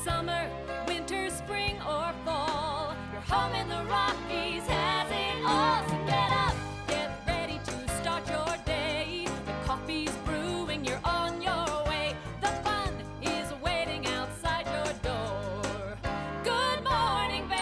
summer, winter, spring, or fall, your home in the Rockies has it all. So get up, get ready to start your day. The coffee's brewing, you're on your way. The fun is waiting outside your door. Good morning, Vail.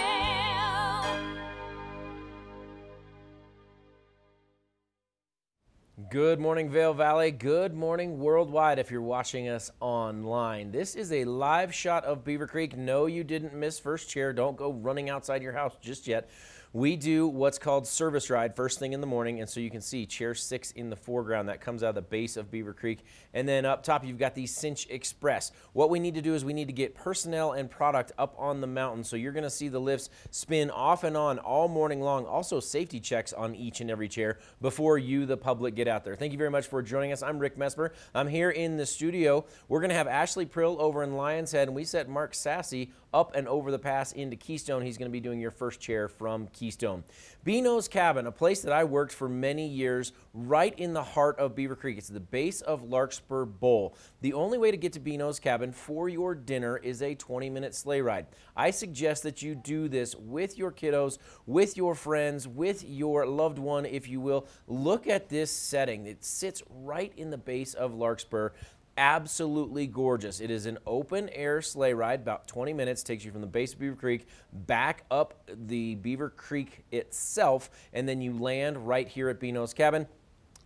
Good morning, Vail Valley. Good morning worldwide if you're watching us online. This is a live shot of Beaver Creek. No, you didn't miss first chair. Don't go running outside your house just yet. We do what's called service ride first thing in the morning, and so you can see chair 6 in the foreground. That comes out of the base of Beaver Creek. And then up top, you've got the Cinch Express. What we need to do is we need to get personnel and product up on the mountain. So you're going to see the lifts spin off and on all morning long. Also safety checks on each and every chair before you, the public, get out there. Thank you very much for joining us. I'm Rick Mesper. I'm here in the studio. We're going to have Ashley Prill over in Lion's Head, and we set Mark Sassy up and over the pass into Keystone. He's going to be doing your first chair from Keystone. Beano's Cabin, a place that I worked for many years right in the heart of Beaver Creek. It's the base of Larkspur Bowl. The only way to get to Beano's Cabin for your dinner is a 20-minute sleigh ride. I suggest that you do this with your kiddos, with your friends, with your loved one, if you will. Look at this setting. It sits right in the base of Larkspur. Absolutely gorgeous. It is an open air sleigh ride, about 20 minutes, takes you from the base of Beaver Creek back up the Beaver Creek itself, and then you land right here at Beano's Cabin.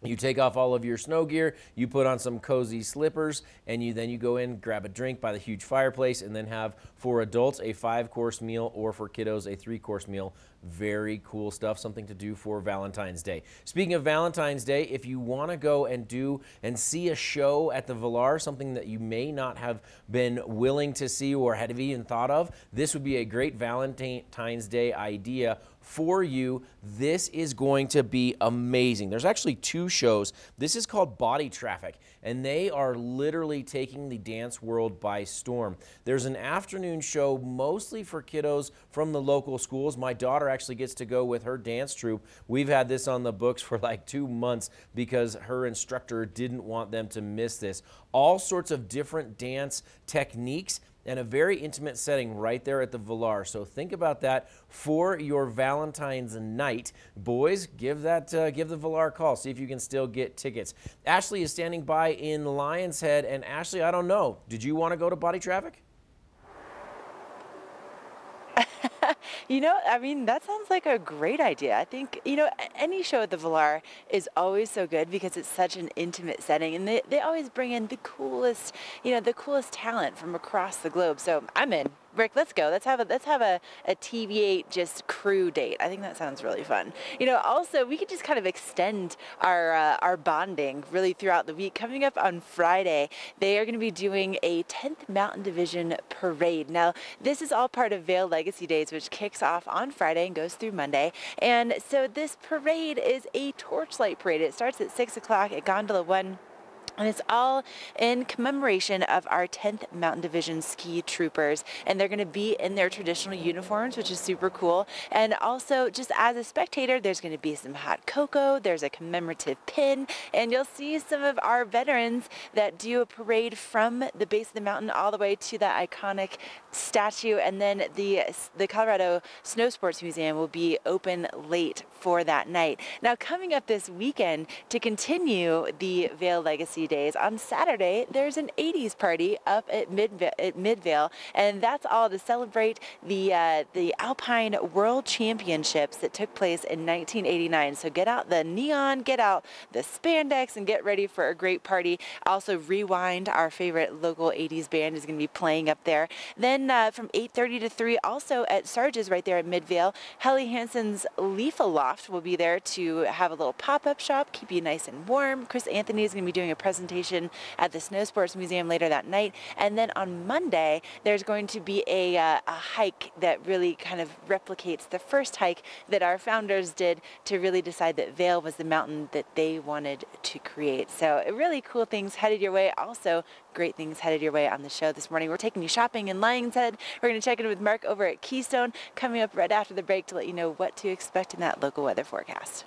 You take off all of your snow gear, you put on some cozy slippers, and then you go in, grab a drink by the huge fireplace, and then have, for adults, a 5-course meal, or for kiddos, a 3-course meal. Very cool stuff, something to do for Valentine's Day. Speaking of Valentine's Day, if you want to go and see a show at the Villar, something that you may not have been willing to see or had even thought of, this would be a great Valentine's Day idea for you. This is going to be amazing. There's actually 2 shows. This is called Body Traffic, and they are literally taking the dance world by storm. There's an afternoon show mostly for kiddos from the local schools. My daughter actually gets to go with her dance troupe. We've had this on the books for like 2 months because her instructor didn't want them to miss this. All sorts of different dance techniques and a very intimate setting right there at the Villar. So think about that for your Valentine's night. Boys, give the Villar a call. See if you can still get tickets. Ashley is standing by in Lion's Head. And Ashley, I don't know, did you want to go to Body Traffic? You know, I mean, that sounds like a great idea. I think, you know, any show at the Villar is always so good because it's such an intimate setting, and they always bring in the coolest, you know, the coolest talent from across the globe. So I'm in. Rick, let's go. Let's have a TV8 just crew date. I think that sounds really fun. You know, also we could just kind of extend our bonding really throughout the week. Coming up on Friday, they are going to be doing a 10th Mountain Division parade. Now, this is all part of Vail Legacy Days, which kicks off on Friday and goes through Monday. And so this parade is a torchlight parade. It starts at 6 o'clock at Gondola 1. And it's all in commemoration of our 10th Mountain Division ski troopers. And they're going to be in their traditional uniforms, which is super cool. And also, just as a spectator, there's going to be some hot cocoa. There's a commemorative pin. And you'll see some of our veterans that do a parade from the base of the mountain all the way to that iconic statue. And then the Colorado Snow Sports Museum will be open late for that night. Now, coming up this weekend to continue the Vail Legacy Days, on Saturday there's an 80s party up at Midvale, and that's all to celebrate the Alpine World Championships that took place in 1989. So get out the neon, get out the spandex, and get ready for a great party. Also, Rewind, our favorite local 80s band, is going to be playing up there. Then from 8:30 to 3, also at Sarge's right there at Midvale, Helly Hansen's Leaf Aloft will be there to have a little pop-up shop, keep you nice and warm. Chris Anthony is going to be doing a presentation at the Snow Sports Museum later that night. And then on Monday, there's going to be a hike that really kind of replicates the first hike that our founders did to really decide that Vail was the mountain that they wanted to create. So really cool things headed your way. Also, great things headed your way on the show this morning. We're taking you shopping in Lion's Head. We're going to check in with Mark over at Keystone, coming up right after the break to let you know what to expect in that local weather forecast.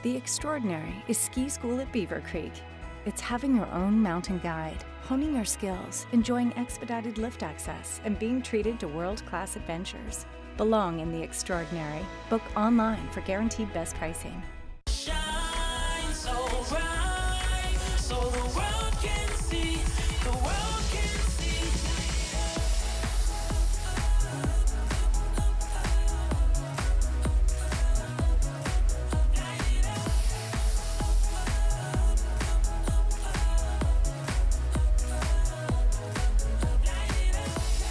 The extraordinary is ski school at Beaver Creek. It's having your own mountain guide, honing your skills, enjoying expedited lift access, and being treated to world-class adventures. Belong in the extraordinary. Book online for guaranteed best pricing. Shine so bright, so the world can see, the world can see.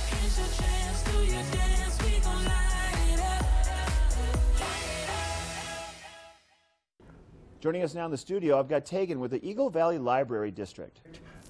Here's your chance, do your dance, we gon' light it up. Joining us now in the studio, I've got Tegan with the Eagle Valley Library District.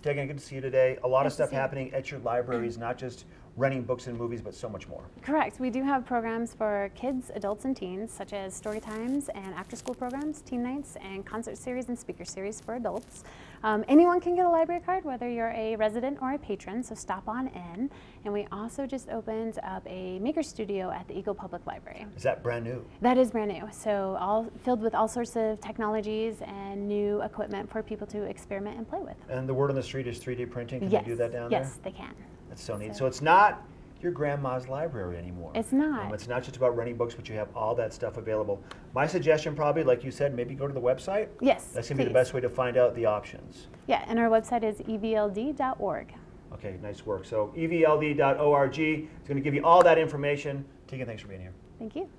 Tegan, good to see you today. A lot of stuff happening at your libraries, not just renting books and movies, but so much more. Correct. We do have programs for kids, adults, and teens, such as story times and after-school programs, teen nights, and concert series and speaker series for adults. Anyone can get a library card, whether you're a resident or a patron, so stop on in. And we also just opened up a maker studio at the Eagle Public Library. Is that brand new? That is brand new, so all filled with all sorts of technologies and new equipment for people to experiment and play with. And the word on the street is 3D printing. Can Yes. they do that down there? Yes, they can. That's so neat. So it's not your grandma's library anymore. It's not. It's not just about renting books, but you have all that stuff available. My suggestion probably, like you said, maybe go to the website. Yes, That's going to be the please. best way to find out the options. Yeah, and our website is evld.org. Okay, nice work. So evld.org is going to give you all that information. Tegan, thanks for being here. Thank you.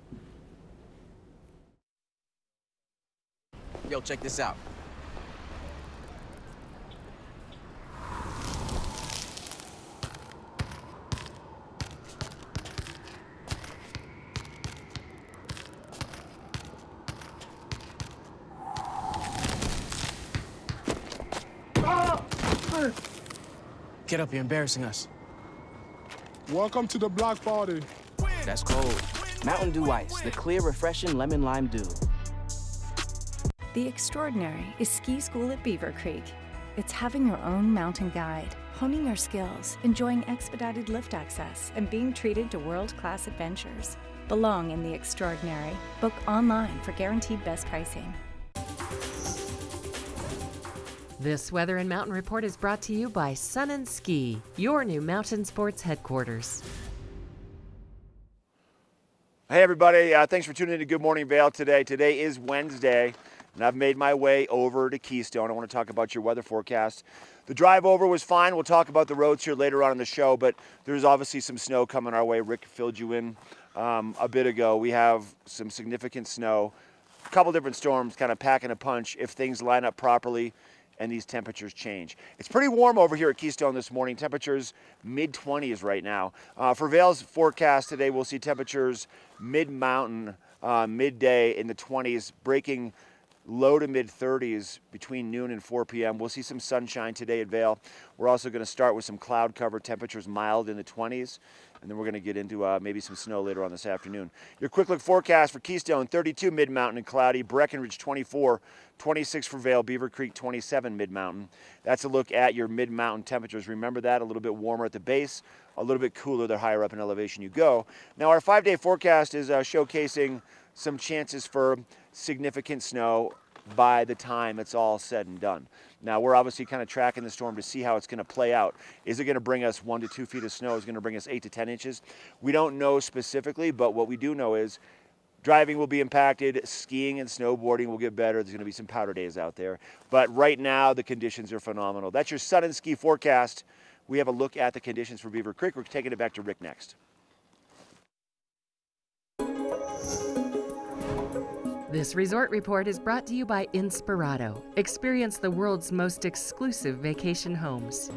Yo, check this out. Get up, you're embarrassing us. Welcome to the block party. That's cold. Mountain Dew Ice, the clear, refreshing lemon lime dew. The extraordinary is ski school at Beaver Creek. It's having your own mountain guide, honing your skills, enjoying expedited lift access, and being treated to world-class adventures. Belong in the extraordinary. Book online for guaranteed best pricing. This Weather and Mountain Report is brought to you by Sun and Ski, your new mountain sports headquarters. Hey everybody, thanks for tuning in to Good Morning Vail today. Today is Wednesday, and I've made my way over to Keystone. I want to talk about your weather forecast. The drive over was fine. We'll talk about the roads here later on in the show, but there's obviously some snow coming our way. Rick filled you in a bit ago. We have some significant snow. A couple different storms kind of packing a punch if things line up properly and these temperatures change. It's pretty warm over here at Keystone this morning. Temperatures mid-20s right now. For Vail's forecast today, we'll see temperatures mid-mountain, midday in the 20s, breaking low to mid-30s between noon and 4 p.m. We'll see some sunshine today at Vail. We're also going to start with some cloud cover, temperatures mild in the 20s, and then we're going to get into maybe some snow later on this afternoon. Your quick look forecast for Keystone, 32 mid-mountain and cloudy, Breckenridge 24, 26 for Vail, Beaver Creek 27 mid-mountain. That's a look at your mid-mountain temperatures. Remember that, a little bit warmer at the base, a little bit cooler the higher up in elevation you go. Now our 5-day forecast is showcasing some chances for significant snow by the time it's all said and done. Now we're obviously kind of tracking the storm to see how it's going to play out. Is it going to bring us 1 to 2 feet of snow? Is it going to bring us 8 to 10 inches? We don't know specifically, but what we do know is driving will be impacted, skiing and snowboarding will get better. There's going to be some powder days out there. But right now the conditions are phenomenal. That's your sun and ski forecast. We have a look at the conditions for Beaver Creek. We're taking it back to Rick next. This resort report is brought to you by Inspirato. Experience the world's most exclusive vacation homes.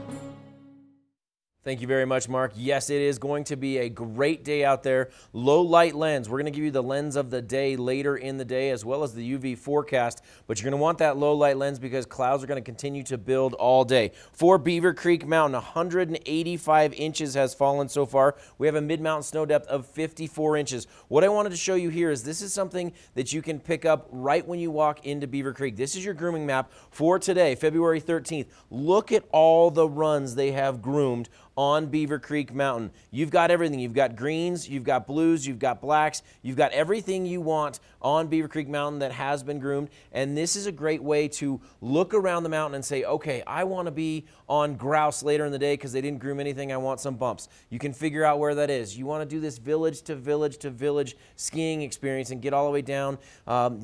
Thank you very much, Mark. Yes, it is going to be a great day out there. Low light lens. We're going to give you the lens of the day later in the day as well as the UV forecast, but you're going to want that low light lens because clouds are going to continue to build all day. For Beaver Creek Mountain, 185 inches has fallen so far. We have a mid-mountain snow depth of 54 inches. What I wanted to show you here is this is something that you can pick up right when you walk into Beaver Creek. This is your grooming map for today, February 13th. Look at all the runs they have groomed on Beaver Creek Mountain. You've got everything. You've got greens, you've got blues, you've got blacks, you've got everything you want on Beaver Creek Mountain that has been groomed. And this is a great way to look around the mountain and say, okay, I want to be on grouse later in the day because they didn't groom anything. I want some bumps. You can figure out where that is. You want to do this village to village to village skiing experience and get all the way down,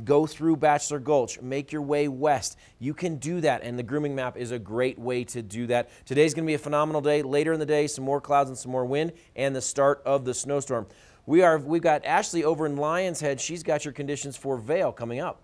go through Bachelor Gulch, make your way west. You can do that, and the grooming map is a great way to do that. Today's going to be a phenomenal day. Later in the day, some more clouds and some more wind, and the start of the snowstorm. We've got Ashley over in Lion's Head. She's got your conditions for Vail coming up.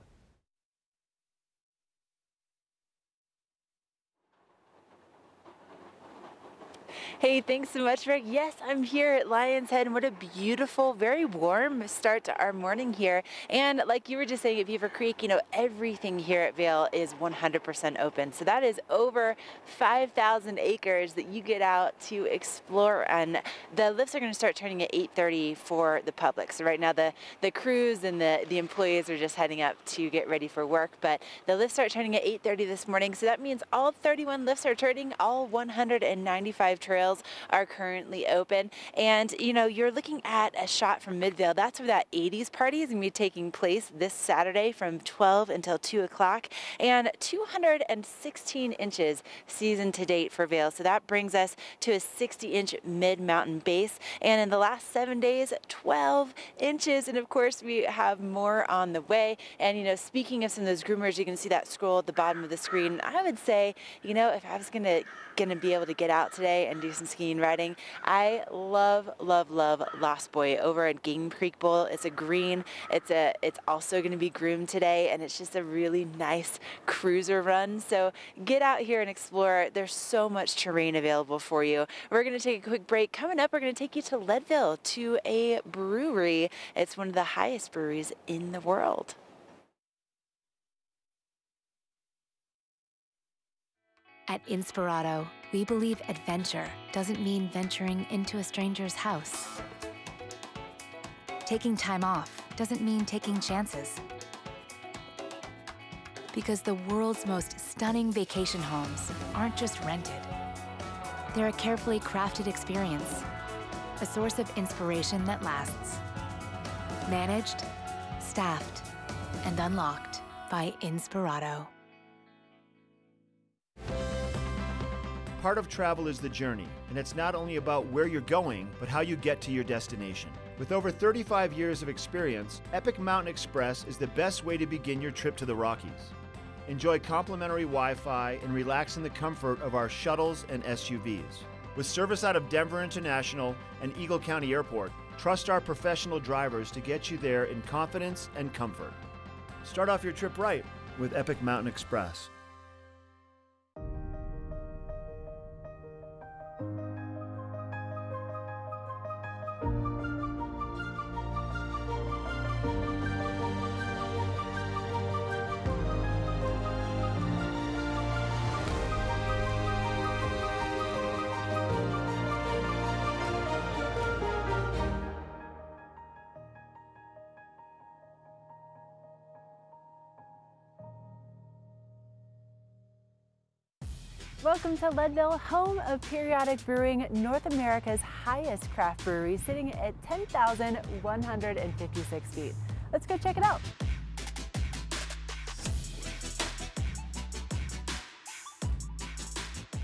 Hey, thanks so much, Rick. Yes, I'm here at Lion's Head, and what a beautiful, very warm start to our morning here. And like you were just saying at Beaver Creek, you know, everything here at Vail is 100% open. So that is over 5,000 acres that you get out to explore. And the lifts are going to start turning at 8:30 for the public. So right now the crews and the employees are just heading up to get ready for work. But the lifts start turning at 8:30 this morning. So that means all 31 lifts are turning, all 195 trails are currently open. And you know, you're looking at a shot from Midvale. That's where that 80s party is going to be taking place this Saturday from 12 until 2 o'clock, and 216 inches season to date for Vail. So that brings us to a 60-inch mid-mountain base, and in the last 7 days, 12 inches. And of course, we have more on the way. And you know, speaking of some of those groomers, you can see that scroll at the bottom of the screen. I would say, you know, if I was gonna be able to get out today and do some skiing riding, I love Lost Boy over at Game Creek Bowl. It's a green. It's also going to be groomed today, and it's just a really nice cruiser run. So get out here and explore. There's so much terrain available for you. We're going to take a quick break. Coming up, we're going to take you to Leadville to a brewery. It's one of the highest breweries in the world. At Inspirato, we believe adventure doesn't mean venturing into a stranger's house. Taking time off doesn't mean taking chances. Because the world's most stunning vacation homes aren't just rented. They're a carefully crafted experience, a source of inspiration that lasts. Managed, staffed, and unlocked by Inspirato. Part of travel is the journey, and it's not only about where you're going, but how you get to your destination. With over 35 years of experience, Epic Mountain Express is the best way to begin your trip to the Rockies. Enjoy complimentary Wi-Fi and relax in the comfort of our shuttles and SUVs. With service out of Denver International and Eagle County Airport, trust our professional drivers to get you there in confidence and comfort. Start off your trip right with Epic Mountain Express. Welcome to Leadville, home of Periodic Brewing, North America's highest craft brewery, sitting at 10,156 feet. Let's go check it out.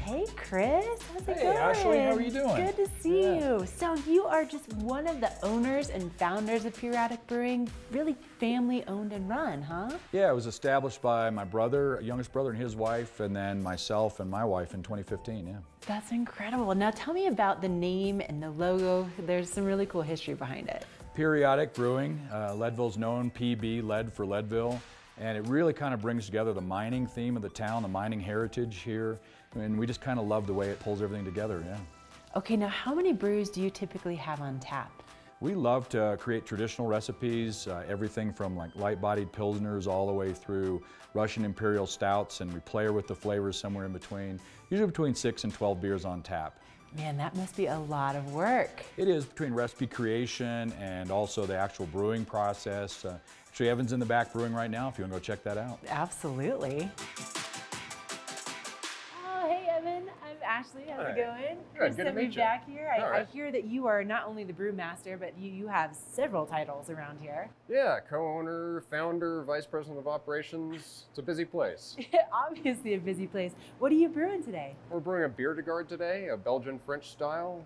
Hey Chris, how's it going? Hey Ashley, how are you doing? Good to see you. So you are just one of the owners and founders of Periodic Brewing, really family owned and run, huh? Yeah, it was established by my brother, youngest brother and his wife, and then myself and my wife in 2015, yeah. That's incredible. Now tell me about the name and the logo. There's some really cool history behind it. Periodic Brewing, Leadville's known, PB, lead for Leadville, and it really kind of brings together the mining theme of the town, the mining heritage here. And we just kind of love the way it pulls everything together, yeah. Okay, now how many brews do you typically have on tap? We love to create traditional recipes, everything from like light-bodied pilsners all the way through Russian Imperial Stouts, and we play with the flavors somewhere in between, usually between 6 and 12 beers on tap. Man, that must be a lot of work. It is, between recipe creation and also the actual brewing process. Actually, Evan's in the back brewing right now, if you want to go check that out. Absolutely. Ashley. How's Hi. it going? Good to sent me meet you. back here. All I right. hear that you are not only the brewmaster, but you have several titles around here. Yeah, co-owner, founder, vice president of operations. It's a busy place. Obviously a busy place. What are you brewing today? We're brewing a beer de garde today, a Belgian French style,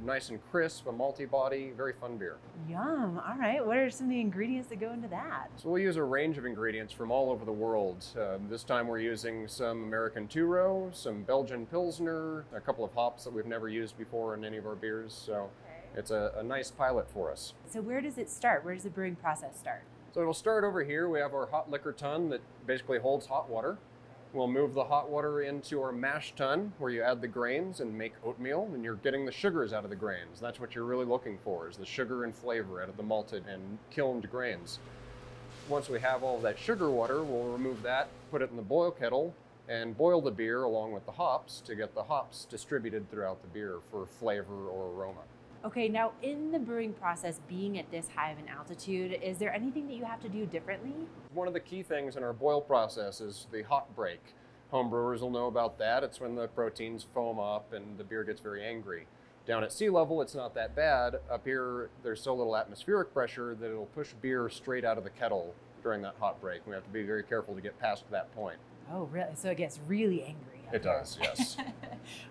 nice and crisp, a malty body, very fun beer. Yum. All right. What are some of the ingredients that go into that? So we'll use a range of ingredients from all over the world. This time we're using some American two-row, some Belgian Pilsner, a couple of hops that we've never used before in any of our beers. So it's a nice pilot for us. So where does it start? Where does the brewing process start? So it'll start over here. We have our hot liquor tun that basically holds hot water. We'll move the hot water into our mash tun where you add the grains and make oatmeal, and you're getting the sugars out of the grains. That's what you're really looking for, is the sugar and flavor out of the malted and kilned grains. Once we have all of that sugar water, we'll remove that, put it in the boil kettle, and boil the beer along with the hops to get the hops distributed throughout the beer for flavor or aroma. Okay, now in the brewing process, being at this high of an altitude, is there anything that you have to do differently? One of the key things in our boil process is the hot break. Home brewers will know about that. It's when the proteins foam up and the beer gets very angry. Down at sea level, it's not that bad. Up here, there's so little atmospheric pressure that it'll push beer straight out of the kettle during that hot break. We have to be very careful to get past that point. Oh, really? So it gets really angry. It does, yes.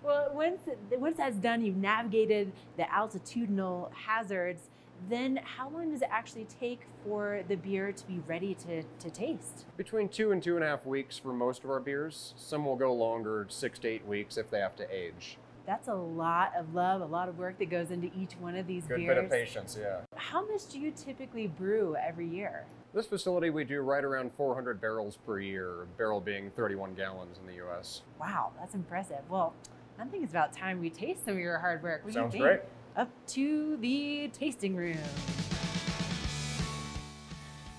Well, once that's done, you've navigated the altitudinal hazards, then how long does it actually take for the beer to be ready to taste? Between 2 and 2.5 weeks for most of our beers. Some will go longer, 6 to 8 weeks if they have to age. That's a lot of love, a lot of work that goes into each one of these Good beers. bit of patience, yeah. How much do you typically brew every year? This facility, we do right around 400 barrels per year, a barrel being 31 gallons in the U.S. Wow, that's impressive. Well, I think it's about time we taste some of your hard work. What Sounds do you think? great. Up to the tasting room.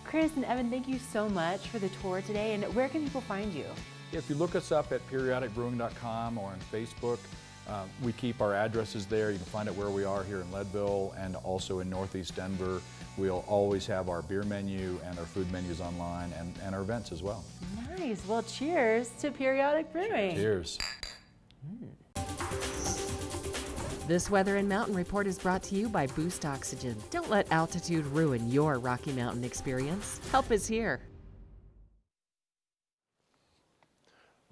Chris and Evan, thank you so much for the tour today. And where can people find you? If you look us up at periodicbrewing.com or on Facebook, we keep our addresses there. You can find out where we are here in Leadville and also in Northeast Denver. We'll always have our beer menu and our food menus online and our events as well. Nice. Well, cheers to Periodic Brewing. Cheers. This Weather and Mountain Report is brought to you by Boost Oxygen. Don't let altitude ruin your Rocky Mountain experience. Help is here.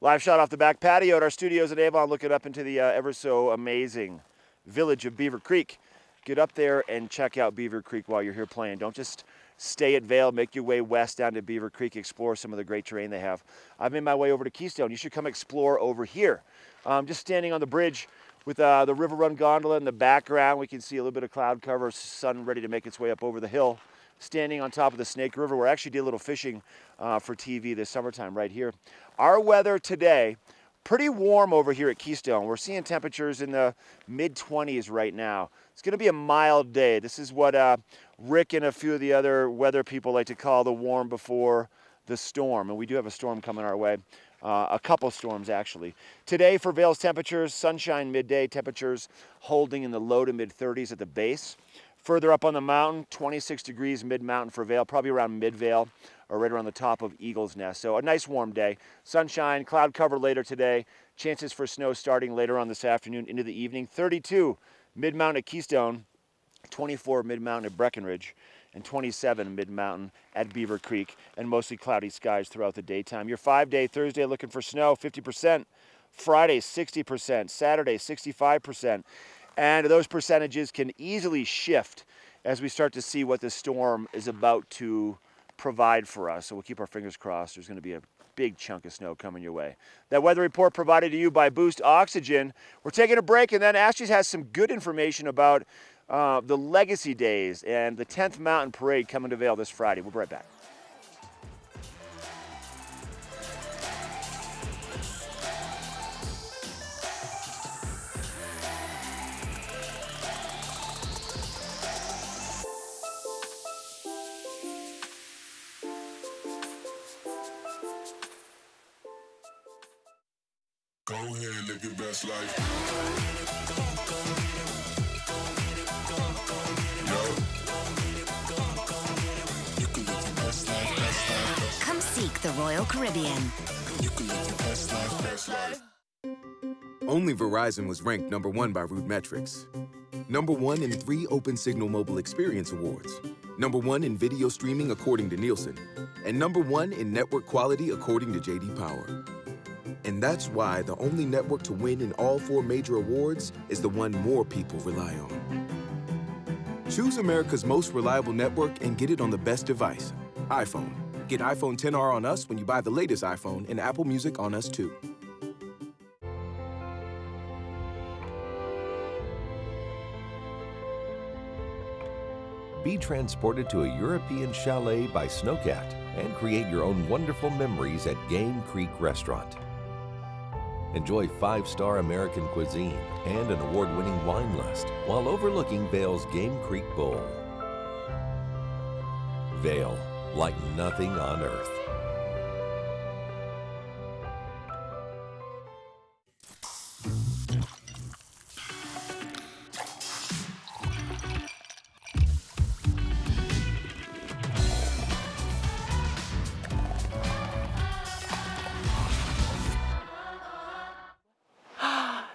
Live shot off the back patio at our studios at Avon, looking up into the ever so amazing village of Beaver Creek. Get up there and check out Beaver Creek while you're here playing. Don't just stay at Vail, make your way west down to Beaver Creek, explore some of the great terrain they have. I've made my way over to Keystone. You should come explore over here. Just standing on the bridge with the River Run gondola in the background. We can see a little bit of cloud cover, sun ready to make its way up over the hill. Standing on top of the Snake River. We're actually did a little fishing for TV this summertime right here. Our weather today, pretty warm over here at Keystone. We're seeing temperatures in the mid-20s right now. It's going to be a mild day. This is what Rick and a few of the other weather people like to call the warm before the storm. And we do have a storm coming our way. A couple storms, actually. Today for Vail's temperatures, sunshine midday, temperatures holding in the low to mid-30s at the base. Further up on the mountain, 26 degrees mid-mountain for Vail, probably around mid-Vail or right around the top of Eagle's Nest. So a nice warm day. Sunshine, cloud cover later today. Chances for snow starting later on this afternoon into the evening. 32 mid-mountain at Keystone, 24 mid-mountain at Breckenridge, and 27 mid-mountain at Beaver Creek, and mostly cloudy skies throughout the daytime. Your 5-day Thursday looking for snow, 50%. Friday, 60%. Saturday, 65%. And those percentages can easily shift as we start to see what the storm is about to provide for us. So we'll keep our fingers crossed. There's going to be a big chunk of snow coming your way. That weather report provided to you by Boost Oxygen. We're taking a break, and then Ashley has some good information about the Legacy Days and the 10th Mountain Parade coming to Vail this Friday. We'll be right back. Go ahead, live your best life. You can live your best life, best life. Come seek the Royal Caribbean. You can live your best life, best life. Only Verizon was ranked #1 by RootMetrics. #1 in 3 Open Signal Mobile Experience Awards. #1 in video streaming according to Nielsen. And #1 in network quality according to J.D. Power. And that's why the only network to win in all 4 major awards is the one more people rely on. Choose America's most reliable network and get it on the best device, iPhone. Get iPhone XR on us when you buy the latest iPhone and Apple Music on us too. Be transported to a European chalet by Snowcat and create your own wonderful memories at Game Creek Restaurant. Enjoy 5-star American cuisine and an award-winning wine list while overlooking Vail's Game Creek Bowl. Vail, like nothing on earth.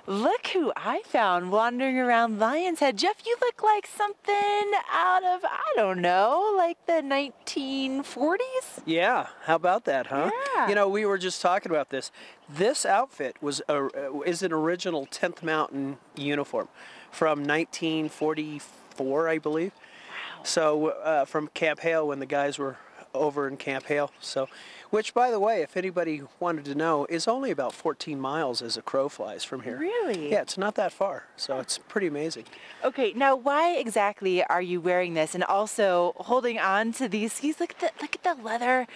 Look who I found wandering around Lion's Head. Jeff, you look like something out of, I don't know, like the 1940s? Yeah, how about that, huh? Yeah. You know, we were just talking about this. This outfit is an original 10th Mountain uniform from 1944, I believe. Wow. So from Camp Hale, when the guys were over in Camp Hale. So, which, by the way, if anybody wanted to know, is only about 14 miles as a crow flies from here. Really? Yeah, it's not that far. So it's pretty amazing. Okay, now why exactly are you wearing this and also holding on to these skis? Look at the leather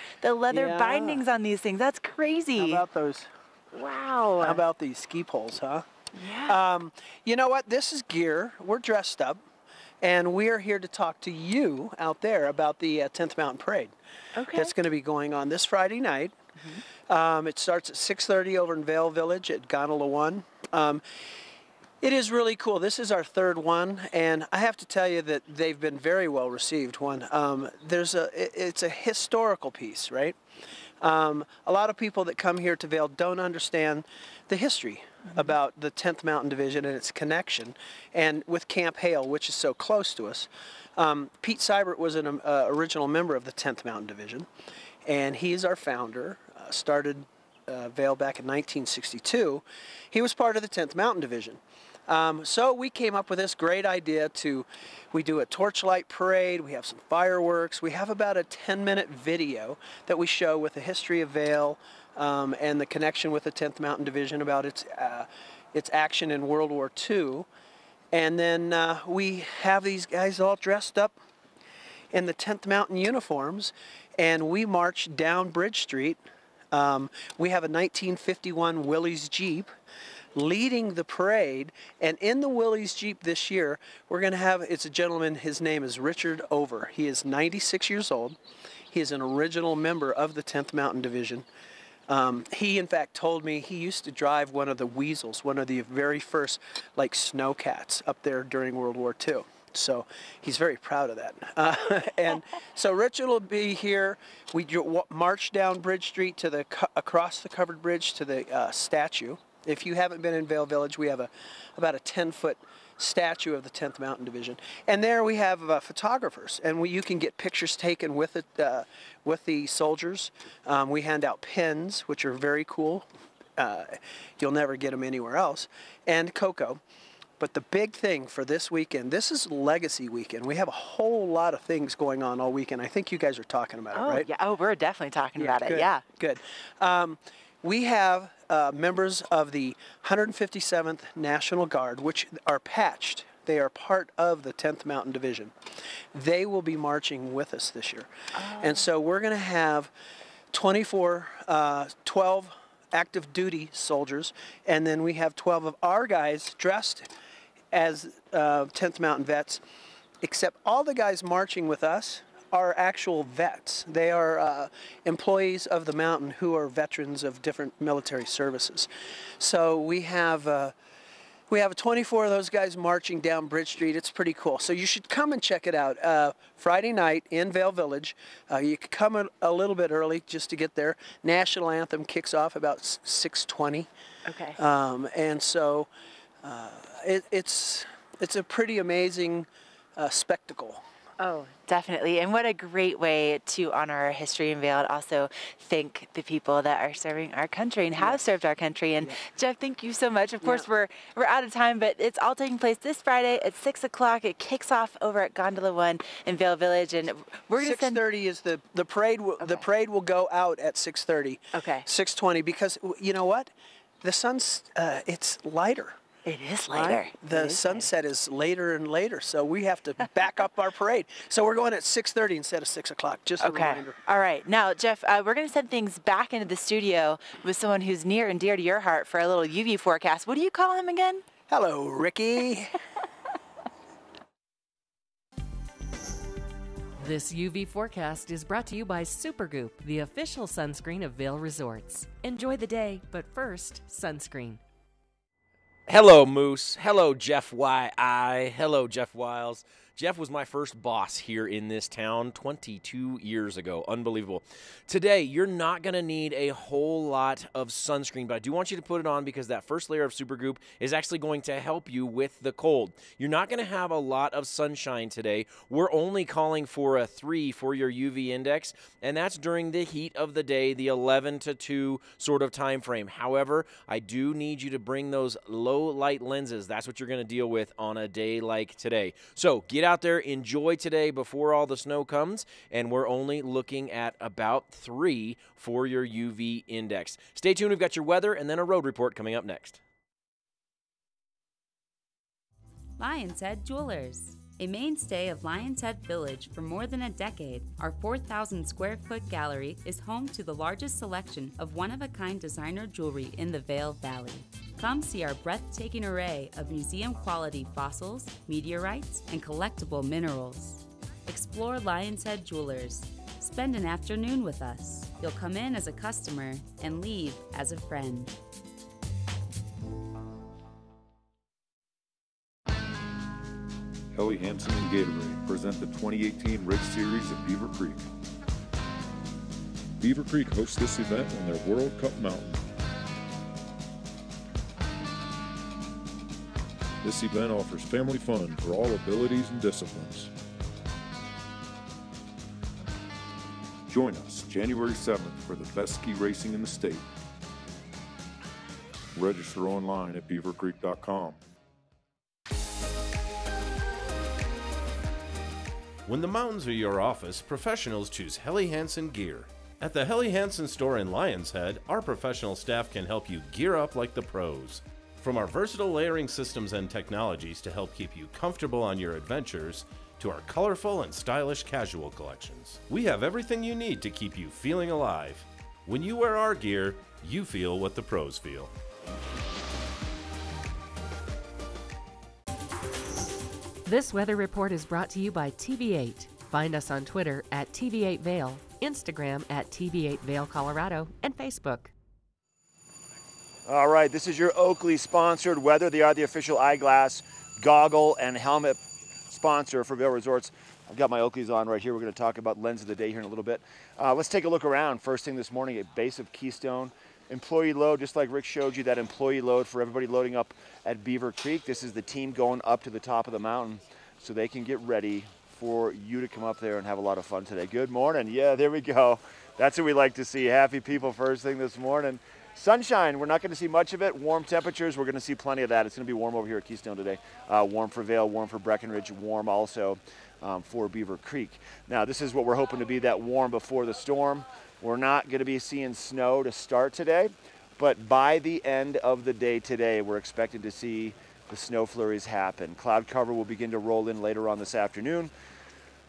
Yeah. bindings on these things. That's crazy. How about those? Wow. How about these ski poles, huh? Yeah. You know what? This is gear. We're dressed up, and we're here to talk to you out there about the 10th Mountain Parade. Okay. That's going to be going on this Friday night. It starts at 6:30 over in Vail Village at Gondola 1. It is really cool. This is our 3rd one, and I have to tell you that they've been very well received. It's a historical piece, right? A lot of people that come here to Vail don't understand the history about the 10th Mountain Division and its connection, and with Camp Hale, which is so close to us. Pete Seibert was an original member of the 10th Mountain Division, and he's our founder. Started Vail back in 1962. He was part of the 10th Mountain Division. So we came up with this great idea we do a torchlight parade, we have some fireworks, we have about a 10-minute video that we show with the history of Vail and the connection with the 10th Mountain Division about its action in World War II. And then we have these guys all dressed up in the 10th Mountain uniforms, and we march down Bridge Street. We have a 1951 Willys Jeep leading the parade, and in the Willys Jeep this year, we're going to have, it's a gentleman, his name is Richard Over. He is 96 years old. He is an original member of the 10th Mountain Division. He, in fact, told me he used to drive one of the Weasels, one of the very first, like, snowcats up there during World War II. So he's very proud of that. And so Richard will be here. We march down Bridge Street to across the covered bridge to the statue. If you haven't been in Vail Village, we have about a 10-foot statue of the 10th Mountain Division. And there we have photographers, and you can get pictures taken with the soldiers. We hand out pins, which are very cool. You'll never get them anywhere else. And cocoa. But the big thing for this weekend, this is Legacy Weekend. We have a whole lot of things going on all weekend. I think you guys are talking about it, right? Yeah. Oh, we're definitely talking about it. Yeah. Good. We have members of the 157th National Guard, which are patched. They are part of the 10th Mountain Division. They will be marching with us this year. And so we're going to have 12 active duty soldiers, and then we have 12 of our guys dressed as 10th Mountain vets, except all the guys marching with us are actual vets. They are employees of the mountain who are veterans of different military services. So we have 24 of those guys marching down Bridge Street. It's pretty cool. So you should come and check it out. Friday night in Vail Village. You can come a little bit early just to get there. National Anthem kicks off about 6:20. Okay. And so it's a pretty amazing spectacle. Oh, definitely. And what a great way to honor our history in Vail and also thank the people that are serving our country and have served our country. And Jeff, thank you so much. Of course, we're out of time, but it's all taking place this Friday at 6 o'clock. It kicks off over at Gondola 1 in Vail Village. And we're going to send... 6:30 is the parade. The parade will go out at 6:30. Okay. 6:20, because you know what? The sun's, it's lighter. It is later. Right? The sunset is later and later, so we have to back up our parade. So we're going at 6:30 instead of 6 o'clock, just a reminder. All right. Now, Jeff, we're going to send things back into the studio with someone who's near and dear to your heart for a little UV forecast. What do you call him again? Hello, Ricky. This UV forecast is brought to you by Supergoop, the official sunscreen of Vail Resorts. Enjoy the day, but first, sunscreen. Hello, Moose. Hello, Jeff Y.I. Hello, Jeff Wiles. Jeff was my first boss here in this town 22 years ago. Unbelievable. Today, you're not going to need a whole lot of sunscreen, but I do want you to put it on because that first layer of Supergoop is actually going to help you with the cold. You're not going to have a lot of sunshine today. We're only calling for a 3 for your UV index, and that's during the heat of the day, the 11 to 2 sort of time frame. However, I do need you to bring those low light lenses. That's what you're going to deal with on a day like today. So get out there, enjoy today before all the snow comes, and we're only looking at about 3 for your UV index. Stay tuned. We've got your weather and then a road report coming up next. Lion's Head Jewelers. A mainstay of Lion's Head Village for more than a decade, our 4,000 square foot gallery is home to the largest selection of one-of-a-kind designer jewelry in the Vail Valley. Come see our breathtaking array of museum-quality fossils, meteorites, and collectible minerals. Explore Lion's Head Jewelers. Spend an afternoon with us. You'll come in as a customer and leave as a friend. Helly Hansen and Gatorade present the 2018 Rig Series at Beaver Creek. Beaver Creek hosts this event on their World Cup mountain. This event offers family fun for all abilities and disciplines. Join us January 7th for the best ski racing in the state. Register online at beavercreek.com. When the mountains are your office, professionals choose Helly Hansen gear. At the Helly Hansen store in Lion's Head, our professional staff can help you gear up like the pros. From our versatile layering systems and technologies to help keep you comfortable on your adventures, to our colorful and stylish casual collections, we have everything you need to keep you feeling alive. When you wear our gear, you feel what the pros feel. This weather report is brought to you by TV8. Find us on Twitter at TV8 Vail, Instagram at TV8 Vail, Colorado, and Facebook. All right, this is your Oakley-sponsored weather. They are the official eyeglass, goggle, and helmet sponsor for Vail Resorts. I've got my Oakleys on right here. We're going to talk about lens of the day here in a little bit. Let's take a look around. First thing this morning at base of Keystone. Employee load, just like Rick showed you, that employee load for everybody loading up at Beaver Creek. This is the team going up to the top of the mountain so they can get ready for you to come up there and have a lot of fun today. Good morning. Yeah, there we go. That's what we like to see. Happy people first thing this morning. Sunshine, we're not going to see much of it. Warm temperatures, we're going to see plenty of that. It's going to be warm over here at Keystone today. Warm for Vail, warm for Breckenridge, warm also for Beaver Creek. Now, this is what we're hoping to be that warm before the storm. We're not going to be seeing snow to start today, but by the end of the day today, we're expecting to see the snow flurries happen. Cloud cover will begin to roll in later on this afternoon.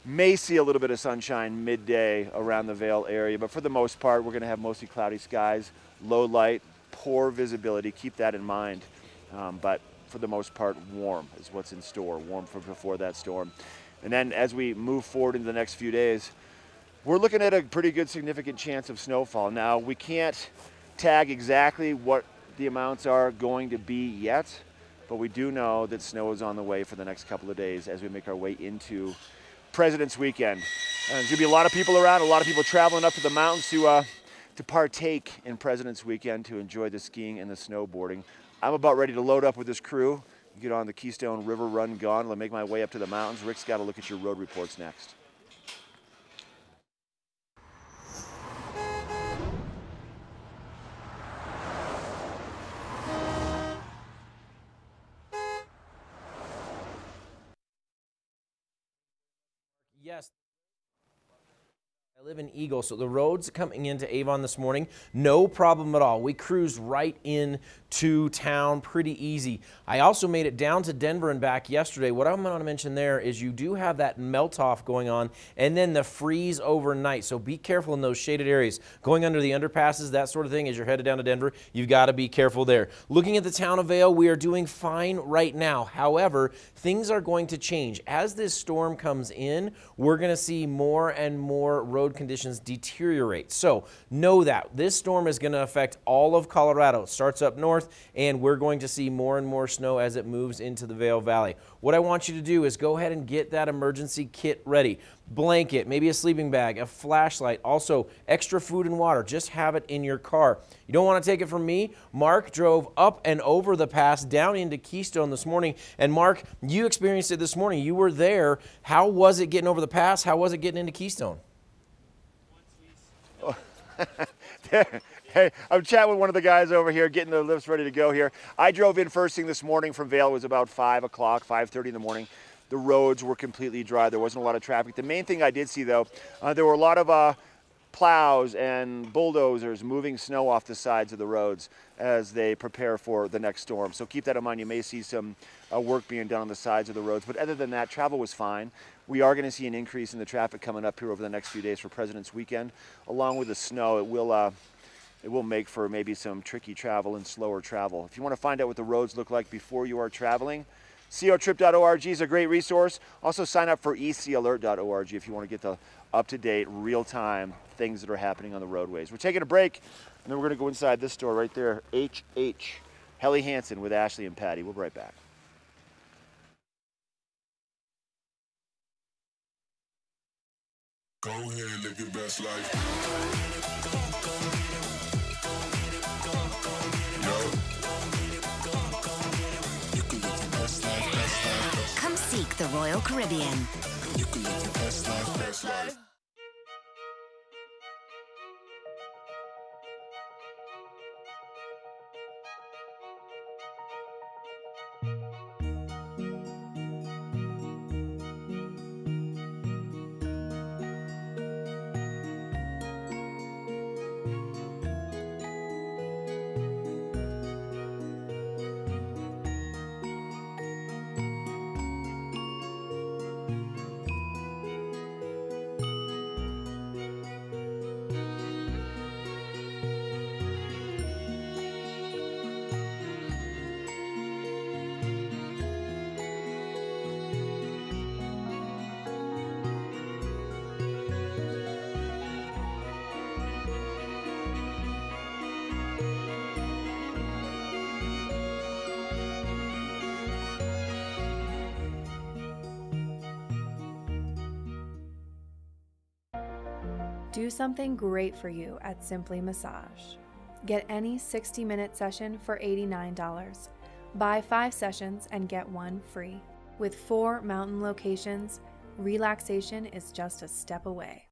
May see a little bit of sunshine midday around the Vail area, but for the most part, we're going to have mostly cloudy skies, low light, poor visibility. Keep that in mind. But for the most part, warm is what's in store, warm for before that storm. And then as we move forward into the next few days, we're looking at a pretty good significant chance of snowfall. Now, we can't tag exactly what the amounts are going to be yet, but we do know that snow is on the way for the next couple of days as we make our way into President's Weekend. There's going to be a lot of people around, a lot of people traveling up to the mountains to to partake in President's Weekend, to enjoy the skiing and the snowboarding. I'm about ready to load up with this crew, get on the Keystone River Run Gondola, make my way up to the mountains. Rick's got to look at your road reports next. Yes. I live in Eagle, so the roads coming into Avon this morning, no problem at all. We cruised right into town pretty easy. I also made it down to Denver and back yesterday. What I'm going to mention there is you do have that melt-off going on and then the freeze overnight, so be careful in those shaded areas. Going under the underpasses, that sort of thing, as you're headed down to Denver, you've got to be careful there. Looking at the town of Vail, we are doing fine right now. However, things are going to change. As this storm comes in, we're going to see more and more road conditions deteriorate. So know that this storm is going to affect all of Colorado. It starts up north, and we're going to see more and more snow as it moves into the Vail Valley. What I want you to do is go ahead and get that emergency kit ready. Blanket, maybe a sleeping bag, a flashlight, also extra food and water. Just have it in your car. You don't want to take it from me. Mark drove up and over the pass down into Keystone this morning. And Mark, you experienced it this morning. You were there. How was it getting over the pass? How was it getting into Keystone? Hey, I'm chatting with one of the guys over here, getting the lifts ready to go here. I drove in first thing this morning from Vail. It was about 5 o'clock, 5:30 in the morning. The roads were completely dry. There wasn't a lot of traffic. The main thing I did see, though, there were a lot of plows and bulldozers moving snow off the sides of the roads as they prepare for the next storm. So keep that in mind. You may see some work being done on the sides of the roads. But other than that, travel was fine. We are going to see an increase in the traffic coming up here over the next few days for President's Weekend. Along with the snow, it will make for maybe some tricky travel and slower travel. If you want to find out what the roads look like before you are traveling, cotrip.org is a great resource. Also sign up for ecalert.org if you want to get the up-to-date, real-time things that are happening on the roadways. We're taking a break, and then we're going to go inside this store right there, HH, Helly Hansen with Ashley and Patty. We'll be right back. Go ahead, live your best life. Come seek the Royal Caribbean. You can live your best life, best life. Do something great for you at Simply Massage. Get any 60-minute session for $89. Buy 5 sessions and get 1 free. With 4 mountain locations, relaxation is just a step away.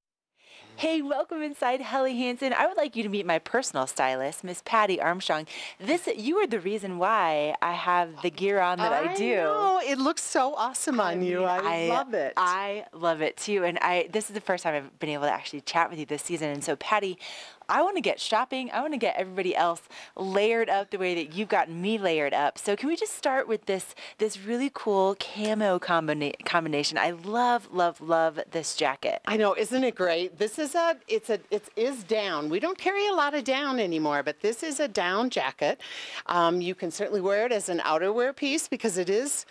Hey, welcome inside Helly Hansen. I would like you to meet my personal stylist, Miss Patty Armstrong. You are the reason why I have the gear on that I do. I know. It looks so awesome on you. I love it. I love it too. And this is the first time I've been able to actually chat with you this season. And so, Patty, I want to get shopping. I want to get everybody else layered up the way that you've gotten me layered up. So can we just start with this really cool camo combination? I love, love, love this jacket. I know, isn't it great? This is it is down. We don't carry a lot of down anymore, but this is a down jacket. You can certainly wear it as an outerwear piece because it is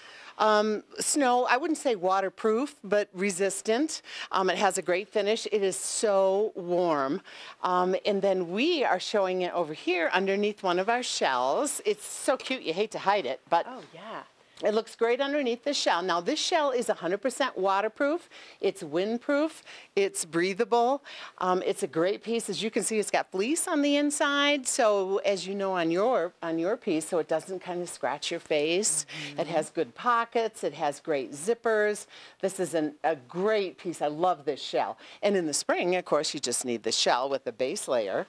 snow, I wouldn't say waterproof, but resistant. It has a great finish. It is so warm. And then we are showing it over here underneath one of our shells. It's so cute. You hate to hide it, but oh yeah. It looks great underneath the shell. Now this shell is 100% waterproof, it's windproof, it's breathable. It's a great piece. As you can see, it's got fleece on the inside, so as you know on your piece, so it doesn't kind of scratch your face. It has good pockets, it has great zippers. This is a great piece. I love this shell. And in the spring, of course, you just need the shell with the base layer.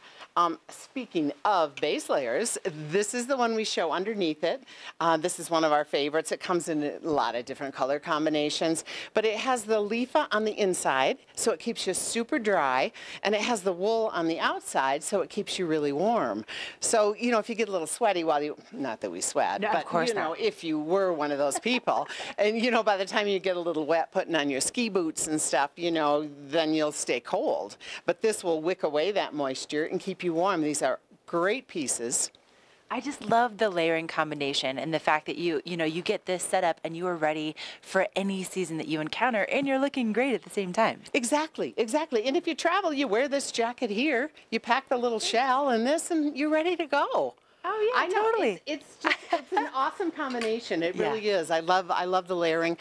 Speaking of base layers, this is the one we show underneath it. This is one of our favorites. It comes in a lot of different color combinations, but it has the leafa on the inside, so it keeps you super dry, and it has the wool on the outside, so it keeps you really warm. So, you know, if you get a little sweaty while you, not that we sweat, No, but, of course you know, not. if you were one of those people, and, you know, by the time you get a little wet putting on your ski boots and stuff, you know, then you'll stay cold. But this will wick away that moisture and keep you warm. These are great pieces. I just love the layering combination and the fact that you get this set up and you are ready for any season that you encounter, and you're looking great at the same time. Exactly, exactly. And if you travel, you wear this jacket here, you pack the little shell and this, and you're ready to go. Oh yeah, I know. totally. It's an awesome combination. It Yeah. really is. I love the layering.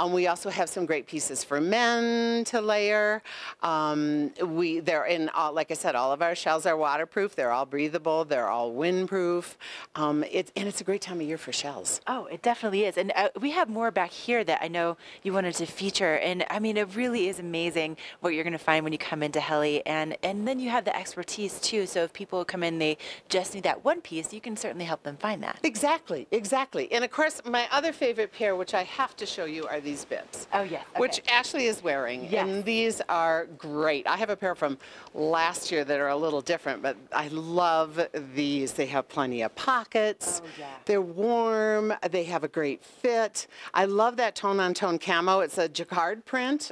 We also have some great pieces for men to layer. They're in like I said, all of our shells are waterproof. They're all breathable. They're all windproof. It's a great time of year for shells. Oh, it definitely is. And we have more back here that I know you wanted to feature. And I mean, it really is amazing what you're going to find when you come into Helly. And then you have the expertise too. So if people come in, they just need that one piece, you can certainly help them find that. Exactly, exactly. And of course, my other favorite pair, which I have to show you, are these bibs. Oh, yes. Okay. Which Ashley is wearing. Yes. And these are great. I have a pair from last year that are a little different, but I love these. They have plenty of pockets. Oh, yeah. They're warm. They have a great fit. I love that tone-on-tone camo. It's a jacquard print.